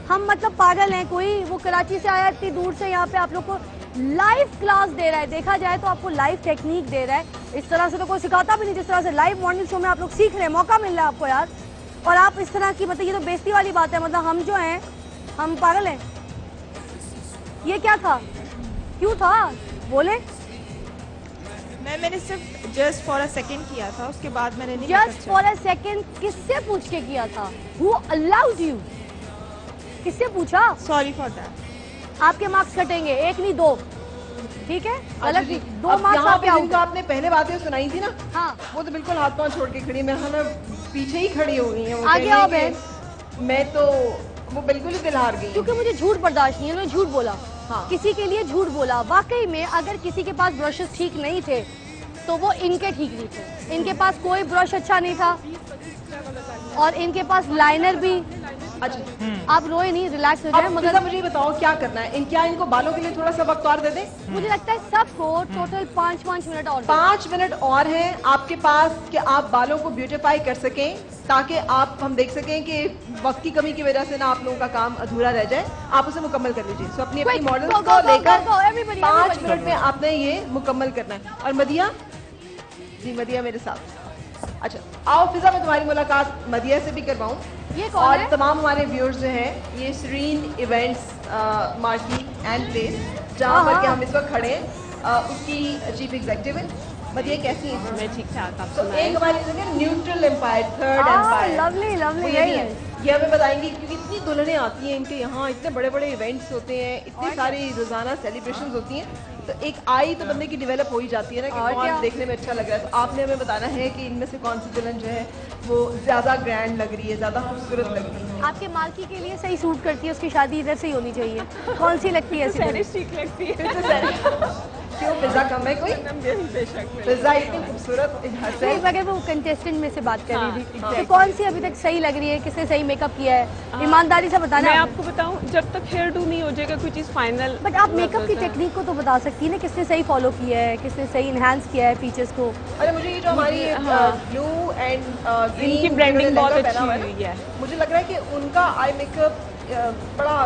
हम मतलब पागल हैं कोई? वो कराची से आया इतनी दूर से यहाँ पे आप लोग को लाइव क्लास दे रहा है, देखा जाए तो आपको लाइव टेक्निक दे रहा है। इस तरह से तो कोई सिखाता भी नहीं जिस तरह से लाइव मॉर्निंग शो में आप लोग सीख रहे हैं, मौका मिल रहा है आपको यार। और आप इस तरह की, मतलब ये तो बेइज्जती वाली बात है। मतलब हम जो हैं हम पागल हैं। ये क्या था, क्यों था बोले? मैंने सिर्फ जस्ट फॉर अ सेकंड किया था, उसके बाद मैंने नहीं। जस्ट फॉर अ सेकंड किससे पूछ के किया था? Who allowed you? किससे पूछा? Sorry for that. आपके मार्क्स कटेंगे, एक नहीं दो, ठीक है? गलत नहीं, 2 मार्क्स आप जिनको आपने पहले बातें सुनाई थी ना, हाँ वो तो बिल्कुल हाथ पांव छोड़ के खड़ी, मैं पीछे ही खड़ी हो गई है। आगे आओ बहन। मैं तो वो बिल्कुल ही दिल हार गई क्योंकि मुझे झूठ बर्दाश्त नहीं है। उन्होंने झूठ बोला, हाँ किसी के लिए झूठ बोला। वाकई में अगर किसी के पास ब्रशेस ठीक नहीं थे तो वो इनके ठीक नहीं थे। इनके पास कोई ब्रश अच्छा नहीं था और इनके पास लाइनर भी। अच्छा आप रोए नहीं, रिलैक्स हो जाए। मगर मुझे बताओ क्या करना है, क्या इनको बालों के लिए थोड़ा सा वक्त और दे दें? मुझे लगता है सबको टोटल 5 मिनट और 5 मिनट और हैं आपके पास कि आप बालों को ब्यूटीफाई कर सकें, ताकि आप हम देख सकें कि वक्त की कमी की वजह से ना आप लोगों का काम अधूरा रह जाए। आप उसे मुकम्मल कर लीजिए। सो अपनी अपनी मॉडल को लेकर 5 मिनट में आपने ये मुकम्मल करना है। और मदिया जी, मदिया मेरे साथ। अच्छा आओ फिजा, मैं तुम्हारी मुलाकात मदिया से भी करवाऊँ। ये कौन और है? तमाम हमारे व्यूअर्स जो हैं, ये सरीन इवेंट्स मार्केट एंड प्लेस जहाँ पर के हम इस वक्त खड़े हैं, उसकी चीफ एग्जीक्यूटिव है। मदिया कैसी हैं? मैं ठीक ठाक। आप तो एक हमारी जगह neutral empire, third umpire. Lovely lovely. ये हमें बताएंगी, क्योंकि इतनी दुल्हनें आती हैं इनके यहाँ, इतने बड़े बड़े इवेंट्स होते हैं, इतनी सारी रोजाना सेलिब्रेशंस होती हैं, तो एक आई तो बंदे की डेवलप हो ही जाती है ना कि कौन देखने में अच्छा लग रहा है। तो आपने हमें बताना है कि इनमें से कौन सी दुल्हन जो है वो ज्यादा ग्रैंड लग रही है, ज्यादा खूबसूरत लग रही है। आपके मालकी के लिए सही सूट करती है, उसकी शादी इधर से ही होनी चाहिए। कौन सी लगती है? ठीक लगती है। क्यों पिज्जा कम है कोई? पिज्जा इतनी खूबसूरत नहीं, मगर वो कंटेस्टेंट में से बात कर रही थी। तो कौन सी अभी तक सही लग रही है, किसने सही मेकअप किया है? ईमानदारी से बताना। मैं आपको बताऊं, जब तक हेयर डू नहीं हो जाएगा कोई चीज़ फाइनल। बट आप मेकअप की टेक्निक को तो बता सकती है ना, किसने सही फॉलो किया है, किसने सही इनहांस किया है फीचर्स को? अरे मुझे ये जो हमारी ब्लू एंड ग्रीन इनकी ब्रांडिंग बहुत अच्छी हुई है। मुझे लग रहा है कि उनका आई मेकअप बड़ा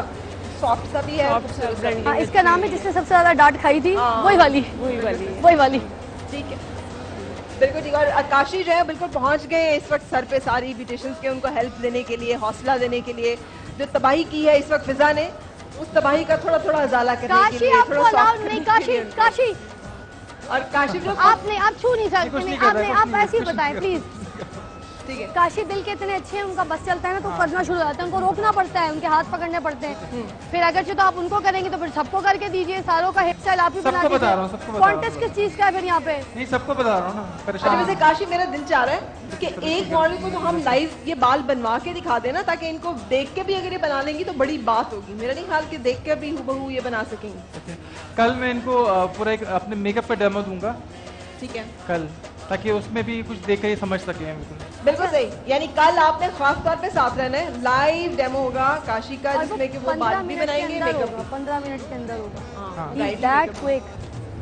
सॉफ्ट सा भी है, खूबसूरत सा भी है। इसका नाम है जिसने सबसे ज्यादा डांट खाई थी, वही वाली। ठीक है, बिल्कुल ठीक। और काशी जो है बिल्कुल पहुंच गए इस वक्त सर पे सारी ब्यूटिशियंस के, उनको हेल्प देने के लिए, हौसला देने के लिए। जो तबाही की है इस वक्त फिजा ने, उस तबाही का थोड़ा थोड़ा उजाला करने के काशी लिए, आपको थोड़ा अलाउ soft नहीं। करने के लिए। काशी और काशी जो आपने, आप छू नहीं सकते। नहीं, आपने, आप ऐसे ही बताएं प्लीज। ठीक है, काशी दिल के इतने अच्छे हैं, उनका बस चलता है ना तो करना शुरू हो जाता है, उनको रोकना पड़ता है, उनके हाथ पकड़ने पड़ते हैं। फिर अगर तो आप उनको करेंगे तो फिर सबको करके दीजिए, सारों का हेयर स्टाइल आप ही बना सबको बता रहा हूँ, सबको बता रहा हूँ। कॉन्टेस्ट किस चीज का है फिर यहाँ पे? नहीं, सबको बता रहा हूँ ना, अच्छा परेशान। वैसे काशी मेरा दिल चाह रहा है कि एक मॉडल को तो हम लाइव ये बाल बनवा के दिखा देना, ताकि इनको देख के भी अगर ये बना लेंगी तो बड़ी बात होगी। मेरा नहीं ख्याल कि देख के भी हूबहू ये बना सकेंगी। कल मैं इनको पूरा एक अपने मेकअप का डेमो दूंगा ठीक है, कल, ताकि उसमें भी कुछ देख कर ये समझ सके। बिल्कुल सही। यानी कल आपने खास तौर पे साथ रहना है, लाइव डेमो होगा काशी का, जिसमें कि वो बाल भी बनाएंगे, मेकअप भी। 15 मिनट के अंदर होगा। हाँ, He's that quick।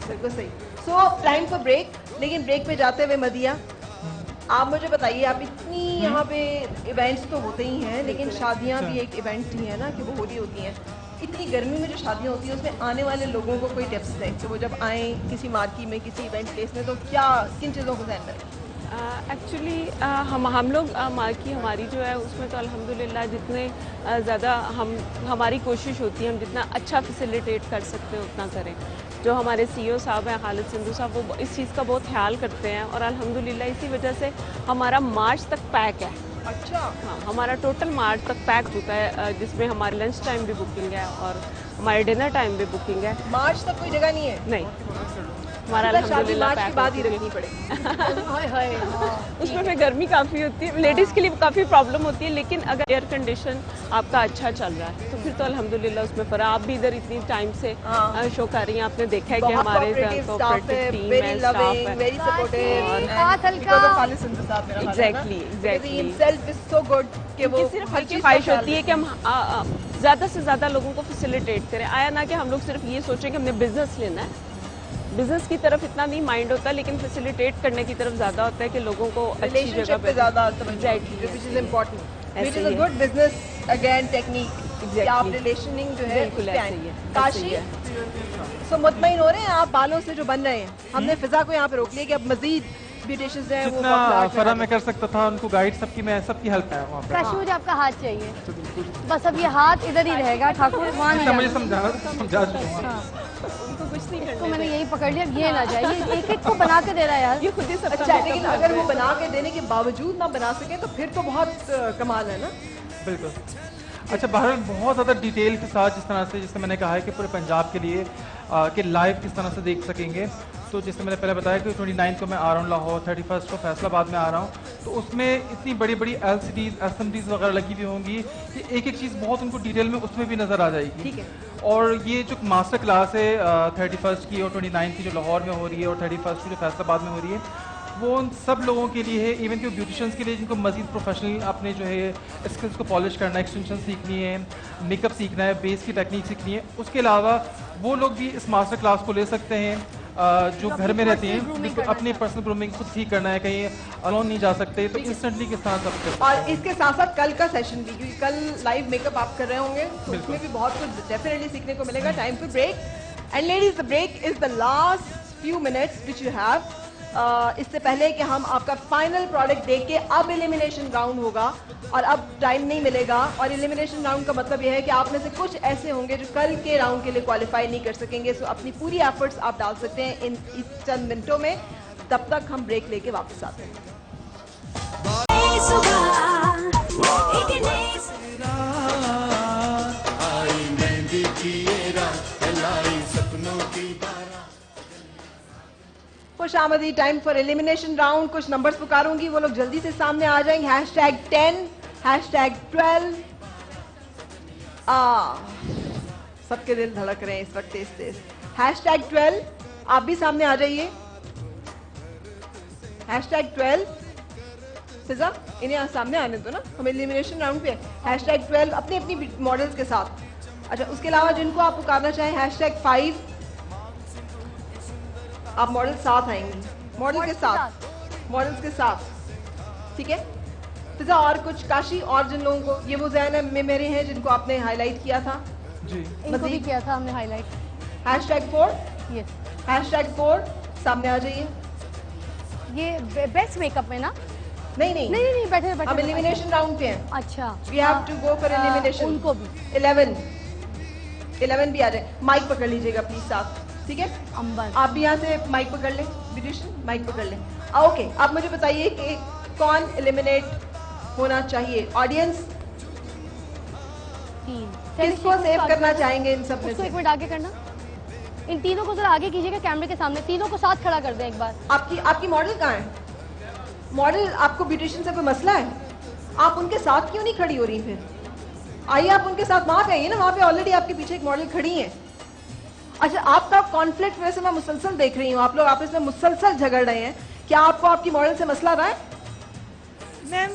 बिल्कुल सही। सो टाइम फॉर ब्रेक, लेकिन ब्रेक पे जाते हुए मदिया, आप मुझे बताइए, आप इतनी यहाँ पे इवेंट्स तो होते ही हैं, लेकिन शादियाँ भी एक इवेंट ही है ना कि वो हो रही होती हैं। इतनी गर्मी में जो शादियाँ होती हैं उसमें आने वाले लोगों को कोई टिप्स दें कि वो जब आएँ किसी मार्की में, किसी इवेंट प्लेस में, तो क्या किन चीज़ों को ध्यान रखें? एक्चुअली हम लोग मार्की हमारी जो है उसमें तो अल्हम्दुलिल्लाह जितने ज़्यादा हमारी कोशिश होती है, हम जितना अच्छा फैसिलिटेट कर सकते हैं उतना करें। जो हमारे CEO साहब हैं खालिद सिंधु साहब, वो इस चीज़ का बहुत ख्याल करते हैं और अल्हम्दुलिल्लाह इसी वजह से हमारा मार्च तक पैक है। अच्छा, हाँ, हमारा टोटल मार्च तक पैक होता है, जिसमें हमारे लंच टाइम भी बुकिंग है और हमारे डिनर टाइम भी बुकिंग है। मार्च तक कोई जगह नहीं है? नहीं, हमारा शादी अल्हम्दुलिल्लाह मार्च पैक की बाद ही हो चुकी रखनी पड़ेगी। उसमें फिर गर्मी काफ़ी होती है, लेडीज़ के लिए काफ़ी प्रॉब्लम होती है, लेकिन अगर एयर कंडीशन आपका अच्छा चल रहा है तो फिर तो अल्हम्दुलिल्लाह उसमें फ़र्क। आप भी इधर इतनी टाइम से शो कर रही हैं, आपने देखा है कि हमारे कोऑपरेटिव टीम है, स्टाफ है, वेरी सपोर्टिव, हाथ हल्का। खालिद सिंधु साहब मेरा exactly himself is so good कि वो सिर्फ हर एक चीज़ ख्वाहिश होती है कि हम ज़्यादा से ज़्यादा लोगों को फैसिलिटेट करें। आया ना कि हम लोग सिर्फ ये सोचें कि हमने बिजनेस लेना है, बिजनेस की तरफ इतना नहीं माइंड होता, लेकिन फैसिलिटेट करने की तरफ ज़्यादा होता है कि लोगों को अच्छी जगह पे ज़्यादा Exactly. which is important, which ऐसे is a ही है। good business again technique कि आप रिलेशनिंग जो है बिल्कुल उस पे ऐसे आएं। ही है, ऐसे काशी ही है। सो मुतमईन हो रहे हैं आप बालों से जो बन रहे हैं? हमने फिजा को यहाँ पे रोक लिया कि अब मजीद ब्यूटिशियंस हैं वो जितना पॉपुलर फरा मैं कर सकता था, उनको गाइड सबकी हेल्प है वहाँ पे। काशी मुझे आपका हाथ चाहिए, बस अब ये हाथ इधर ही रहेगा ठाकुर, वहाँ नहीं जितना मुझे जाना। समझा चुका हूँ। उनको कुछ नहीं तो मैंने यही पकड़ लिया, ये ना जाए, ये एक एक को बना के दे रहा है यार। ये खुद ही सब अच्छा, लेकिन अगर वो बना के देने के बावजूद ना बना सके तो फिर तो बहुत कमाल है ना। बिल्कुल। अच्छा, बहरहाल बहुत ज़्यादा डिटेल के साथ जिस तरह से, जैसे मैंने कहा है कि पूरे पंजाब के लिए कि लाइव किस तरह से देख सकेंगे, तो जैसे मैंने पहले बताया कि 29 को मैं आ रहा हूँ लाहौर, 31 को फैसलाबाद में आ रहा हूँ, तो उसमें इतनी बड़ी बड़ी LCDs SMDs वगैरह लगी हुई होंगी कि एक एक चीज़ बहुत उनको डिटेल में उसमें भी नज़र आ जाएगी। ठीक है। और ये जो मास्टर क्लास है 31 की और 29 की जो लाहौर में हो रही है और 31 की जो फैसलाबाद में हो रही है, वो उन सब लोगों के लिए है, इवन कि ब्यूटिशियंस के लिए जिनको मजीद प्रोफेशनल अपने जो है स्किल्स को पॉलिश करना है, एक्सटेंशन सीखनी है, मेकअप सीखना है, बेस की टेक्निक सीखनी है। उसके अलावा वो लोग भी इस मास्टर क्लास को ले सकते हैं जो घर में रहती हैं, जिनको अपनी पर्सनल ग्रूमिंग खुद ठीक करना है, कहीं अलोन नहीं जा सकते, तो इंस्टेंटली किस तरह सब कर सकते हैं। और इसके साथ साथ कल का सेशन भी, क्योंकि कल लाइव मेकअप आप कर रहे होंगे, तो उसमें भी बहुत कुछ डेफिनेटली सीखने को मिलेगा। Time to break, and ladies the break is the last few minutes which you have. इससे पहले कि हम आपका फाइनल प्रोडक्ट देख के, अब एलिमिनेशन राउंड होगा और अब टाइम नहीं मिलेगा। और एलिमिनेशन राउंड का मतलब यह है कि आप में से कुछ ऐसे होंगे जो कल के राउंड के लिए क्वालिफाई नहीं कर सकेंगे। सो अपनी पूरी एफर्ट्स आप डाल सकते हैं इन इस चंद मिनटों में। तब तक हम ब्रेक लेके वापस आते हैं। सुबह एक नई खुश आमदी, टाइम फॉर एलिमिनेशन राउंड। कुछ नंबर्स पुकारूंगी, वो लोग जल्दी से सामने आ जाएंगे। #10, #12। सबके दिल धड़क रहे हैं इस वक्त तेज तेज। #12, आप भी सामने आ जाइए। #12, फिजा इन्हें सामने आने दो ना, हम एलिमिनेशन राउंड पे। #12 अपनी अपनी मॉडल्स के साथ। अच्छा, उसके अलावा जिनको आप पुकारना चाहें #5, आप मॉडल साथ आएंगी, मॉडल के साथ, मॉडल्स के साथ, ठीक है। फिजा और कुछ काशी, और जिन लोगों को, ये वो ज़हन में मेरे हैं जिनको आपने हाईलाइट किया था जी, इनको भी किया था हमने हाईलाइट। #4, यस, #4 सामने आ जाइए। ये बेस्ट मेकअप में ना? नहीं नहीं नहीं नहीं, बैठे बैठे। हम एलिमिनेशन राउंड पे हैं। अच्छा, we have to go for elimination. उनको भी 11 भी आ जाए। माइक पकड़ लीजिएगा प्लीज साथ, ठीक है। अंबर, आप भी यहाँ से माइक पकड़ लें, ब्यूटिशियन माइक पकड़ लें। ओके, आप मुझे बताइए कि कौन एलिमिनेट होना चाहिए। ऑडियंस 3 किसको सेव करना चाहेंगे इन सब में उसको से? एक मिनट आगे करना। इन तीनों को जरा आगे कीजिएगा कैमरे के सामने, तीनों को साथ खड़ा कर दें एक बार। आपकी मॉडल कहाँ है? मॉडल, आपको ब्यूटिशियन से कोई मसला है? आप उनके साथ क्यों नहीं खड़ी हो रही? फिर आइए आप उनके साथ वहां पे आइए ना, वहां पे ऑलरेडी आपके पीछे एक मॉडल खड़ी है। अच्छा, आपका कॉन्फ्लिक्ट वैसे मैं मुसलसल देख रही हूँ, आप लोग आपस में मुसलसल झगड़ रहे हैं। क्या आपको आपकी मॉडल से मसला रहा है? मैम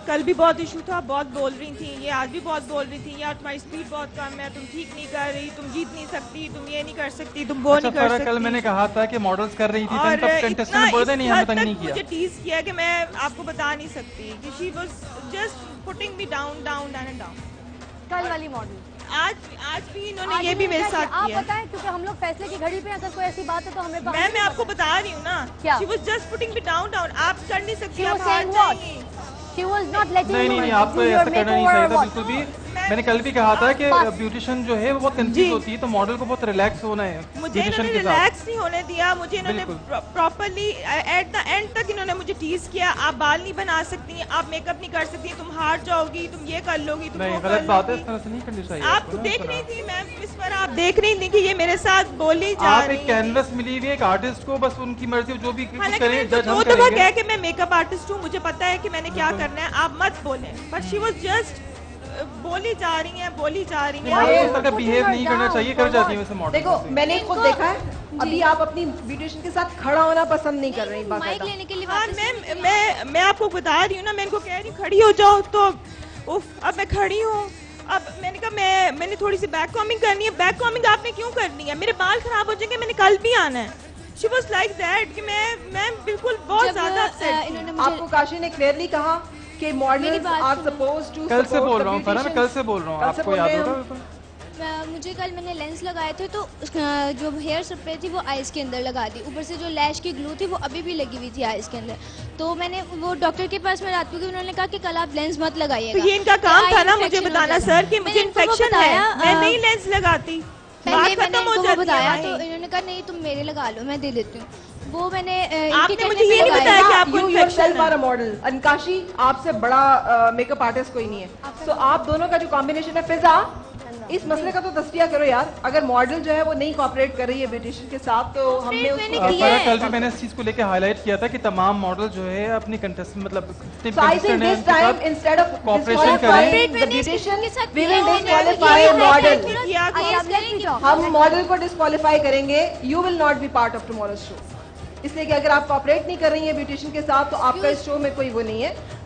कल भी बहुत इशू था, बहुत बोल रही थी, ये आज भी बहुत बोल रही थी, यार तुम्हारी स्पीड बहुत कम है, तुम ठीक नहीं कर रही, तुम जीत नहीं सकती, तुम ये नहीं कर सकती, तुम वो नहीं कर सकती। कल मैंने कहा था कि मॉडल्स कर रही थी, और कंटेस्टेंट बोल रहे नहीं, हमें तंग नहीं किया। मुझे टीज किया कि मैं आपको बता नहीं सकती कि she was just putting me down down and down. कल वाली मॉडल आज भी इन्होंने ये भी मेरे साथ आप किया। बताएं, क्योंकि हम लोग फैसले की घड़ी पे हैं, अगर कोई ऐसी बात है तो हमें मैं आपको बता रही हूँ ना, क्या? She was just putting me down down. आप कर नहीं सकती, She आप was हार saying what? जाएंगी। She was not letting नहीं you नहीं नहीं, do आपको your ऐसा करना नहीं makeover चाहिए था what? बिल्कुल भी। मैंने कल भी कहा था कि ब्यूटिशियन जो है वो बहुत कंफ्यूज होती है, तो मॉडल को बहुत रिलैक्स होना है मुझे ब्यूटिशियन इन्होंने के साथ। रिलैक्स नहीं होने दिया, मुझे इन्होंने बिल्कुल। प्रॉपर्ली एट द एंड तक इन्होंने मुझे टीज किया। आप बाल नहीं बना सकती, आप मेकअप नहीं कर सकती, तुम हार जाओगी, तुम ये कर लोगी, तुम नहीं, वो गलत कर बात है, लोगी। इस तरह से नहीं करनी चाहिए। आपको देख रही थी मैम, इस पर आप देख रही थी कि ये मेरे साथ बोली जा आप रही एक है। कैनवस मिली हुई है एक आर्टिस्ट को, बस उनकी मर्जी जो भी कुछ हालांकि करें, मैंने जज हम दो दफा करेंगे। कह के मैं मेकअप आर्टिस्ट हूँ, मुझे पता है कि मैंने क्या करना है, आप मत बोलें। बट शी वाज जस्ट बोली जा रही हैं, बोली जा रही हैं। मॉडल इस तरह का बिहेव नहीं करना चाहिए, कर जाती है वैसे मॉडल। देखो, मैंने खुद देखा है, अभी आप अपनी ब्यूटिशियन के साथ खड़ा होना पसंद नहीं कर रही। माइक लेने के लिए हाँ वापस मैं आपको बता रही हूँ ना, मैं इनको कह रही हूँ खड़ी हो जाओ, तो उफ, अब मैं खड़ी हूँ। अब मैंने कहा मैंने थोड़ी सी बैक कॉमिंग करनी है। बैक कॉमिंग आपने क्यों करनी है? मेरे बाल खराब हो जाएंगे, मैंने कल भी आना है। शी वाज लाइक दैट कि मैं बिल्कुल बहुत ज्यादा अपसेट। आपको काशी ने क्लियरली कहा कि मॉडल्स आर सपोज्ड टू, कल से बोल रहा हूँ फरहान, कल से बोल रहा हूँ, आपको याद होगा। मुझे कल मैंने लेंस लगाए थे तो जो हेयर स्प्रे थी वो आइज़ के अंदर लगा दी, ऊपर से जो लैश की ग्लू थी वो अभी भी लगी हुई थी आइज़ के अंदर। तो मैंने वो डॉक्टर के पास मैं रात को गई, उन्होंने कहा कि कल आप लेंस मत लगाइएगा। तो ये इनका काम था ना मुझे बताना सर कि मुझे इन्फेक्शन है, मैं नहीं लेंस लगाती। पहले मैंने इनको बताया तो इन्होंने कहा नहीं तुम मेरे लगा लो, मैं दे देती हूँ। वो मैंने आपने मुझे ये नहीं बताया कि आपको इन्फेक्शन है। मॉडल अनकाशी आपसे बड़ा मेकअप आर्टिस्ट कोई नहीं है, तो आप दोनों का जो कॉम्बिनेशन है। फिजा, इस मसले का तो तस्तिया करो यार। अगर मॉडल जो है वो नहीं कोऑपरेट कर रही है ब्यूटिशियन के साथ, तो हमने फरहान कल भी मैंने इस चीज को लेके हाईलाइट किया था कि तमाम मॉडल जो है अपनी कंटेस्ट मतलब कॉपरेशन करें। हम मॉडल को डिस्क्वालीफाई करेंगे। You will not be part of tomorrow show, इसलिए कि अगर आप कोऑपरेट नहीं कर रही हैं ब्यूटिशियन के साथ तो आपका इस शो में कोई वो नहीं है।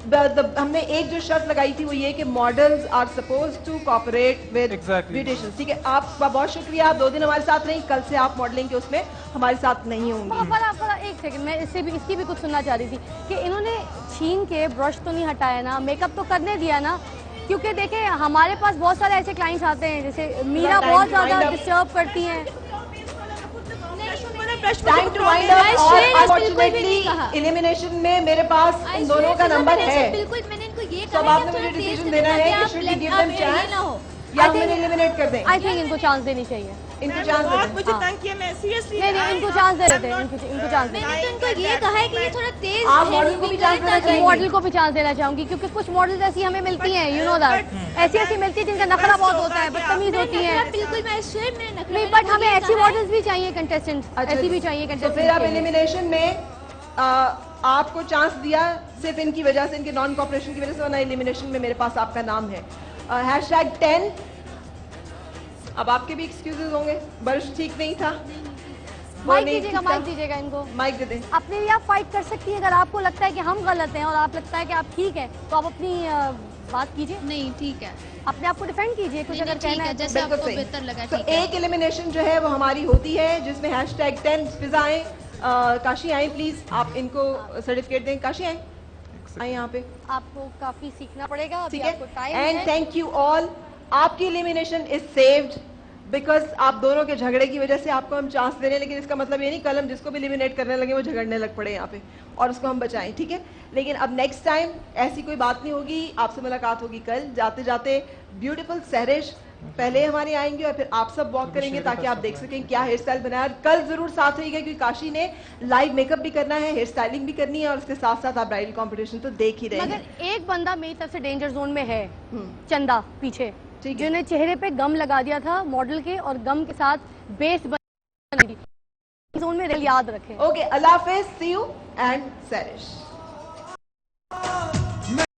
हमने एक जो शर्त लगाई थी वो ये कि models are supposed to cooperate with beautician. ठीक है, आपका बहुत शुक्रिया, आप 2 दिन हमारे साथ रही, कल से आप मॉडलिंग के उसमें हमारे साथ नहीं होंगी। एक सेकंड, मैं इसकी भी कुछ सुनना चाह रही थी कि इन्होंने छीन के ब्रश तो नहीं हटाया ना, मेकअप तो करने दिया ना, क्योंकि देखें हमारे पास बहुत सारे ऐसे क्लाइंट्स आते हैं जैसे मीरा बहुत ज्यादा डिस्टर्ब करती हैं। टाइम टू वाइंड अप और अनफॉर्चुनेटली एलिमिनेशन में मेरे पास इन दोनों का नंबर है। बिल्कुल मैंने इनको ये तो अब आपने मुझे डिसीजन देना है कि should we give them chance या हम इन्हें एलिमिनेट कर दें। आई थिंक इनको चांस देनी चाहिए। इनको चांस दे दें। मुझे तंग किया, मैं सीरियसली नहीं इनको चांस दे देते हैं, इनको चांस दे मैंने तो इनको ये कहा है कि ये थोड़ा तेज आप मॉडल को भी चांस देना देते चाहेंगे? मॉडल को भी चांस देना चाहूंगी क्योंकि कुछ मॉडल्स ऐसी हमें मिलती हैं, यू नो दैट, ऐसी मिलती है जिनका नखरा बहुत होता है, बदतमीज होती है। बिल्कुल मैं स्वयं मैंने नखरा नहीं बट हमें ऐसी मॉडल्स भी चाहिए कंटेस्टेंट्स, ऐसी भी चाहिए तो फिर अब कंटेस्टेंट्स। एलिमिनेशन में आपको चांस दिया सिर्फ इनकी वजह से, इनके नॉन कॉपरेशन की वजह से, वरना एलिमिनेशन में मेरे पास आपका नाम है। #10। अब आपके भी एक्सक्यूजेज होंगे, बर्श ठीक नहीं था, माइक दीजिएगा, माइक दीजिएगा इनको, माइक दे दें। अपने लिए आप फाइट कर सकती हैं। अगर आपको लगता है कि हम गलत हैं और आप लगता है कि आप ठीक है तो आप अपनी बात कीजिए। नहीं ठीक है, अपने आप को डिफेंड कीजिए, कुछ अगर कहना है जैसे बिल्कुल आपको सही। बेहतर लगा। तो ठीक है, एक एलिमिनेशन जो है वो हमारी होती है जिसमें #10 फिजा आए, काशी आए प्लीज, आप इनको सर्टिफिकेट दें। काशी आए, आए यहाँ पे, आपको काफी सीखना पड़ेगा, अभी ठीक है। आपको टाइम एंड है। थैंक यू ऑल, आपकी एलिमिनेशन इज सेव्ड बिकॉज आप दोनों के झगड़े की वजह से आपको हम चांस दे रहे हैं, लेकिन इसका मतलब ये नहीं कल हम जिसको भी एलिमिनेट करने लगे वो झगड़ने लग पड़े यहाँ पे और उसको हम बचाएं, ठीक है। लेकिन अब नेक्स्ट टाइम ऐसी कोई बात नहीं होगी, आपसे मुलाकात होगी कल। जाते जाते ब्यूटीफुल सहरिश पहले हमारे आएंगे और फिर आप सब वॉक करेंगे ताकि आप देख सकें क्या हेयर स्टाइल बनाया। और कल जरूर साथ रहिएगा क्योंकि काशी ने लाइव मेकअप भी करना है, हेयर स्टाइलिंग भी करनी है और उसके साथ साथ आप ब्राइडल कंपटीशन तो देख ही रहे हैं। मगर एक बंदा मेरी तरफ से डेंजर जोन में है, चंदा पीछे, ठीक है। जिन्हें चेहरे पे गम लगा दिया था मॉडल के और गम के साथ बेस बन दी जोन में, याद रखें। ओके, अल्लाह हाफिज, सी यू एंड सहरिश।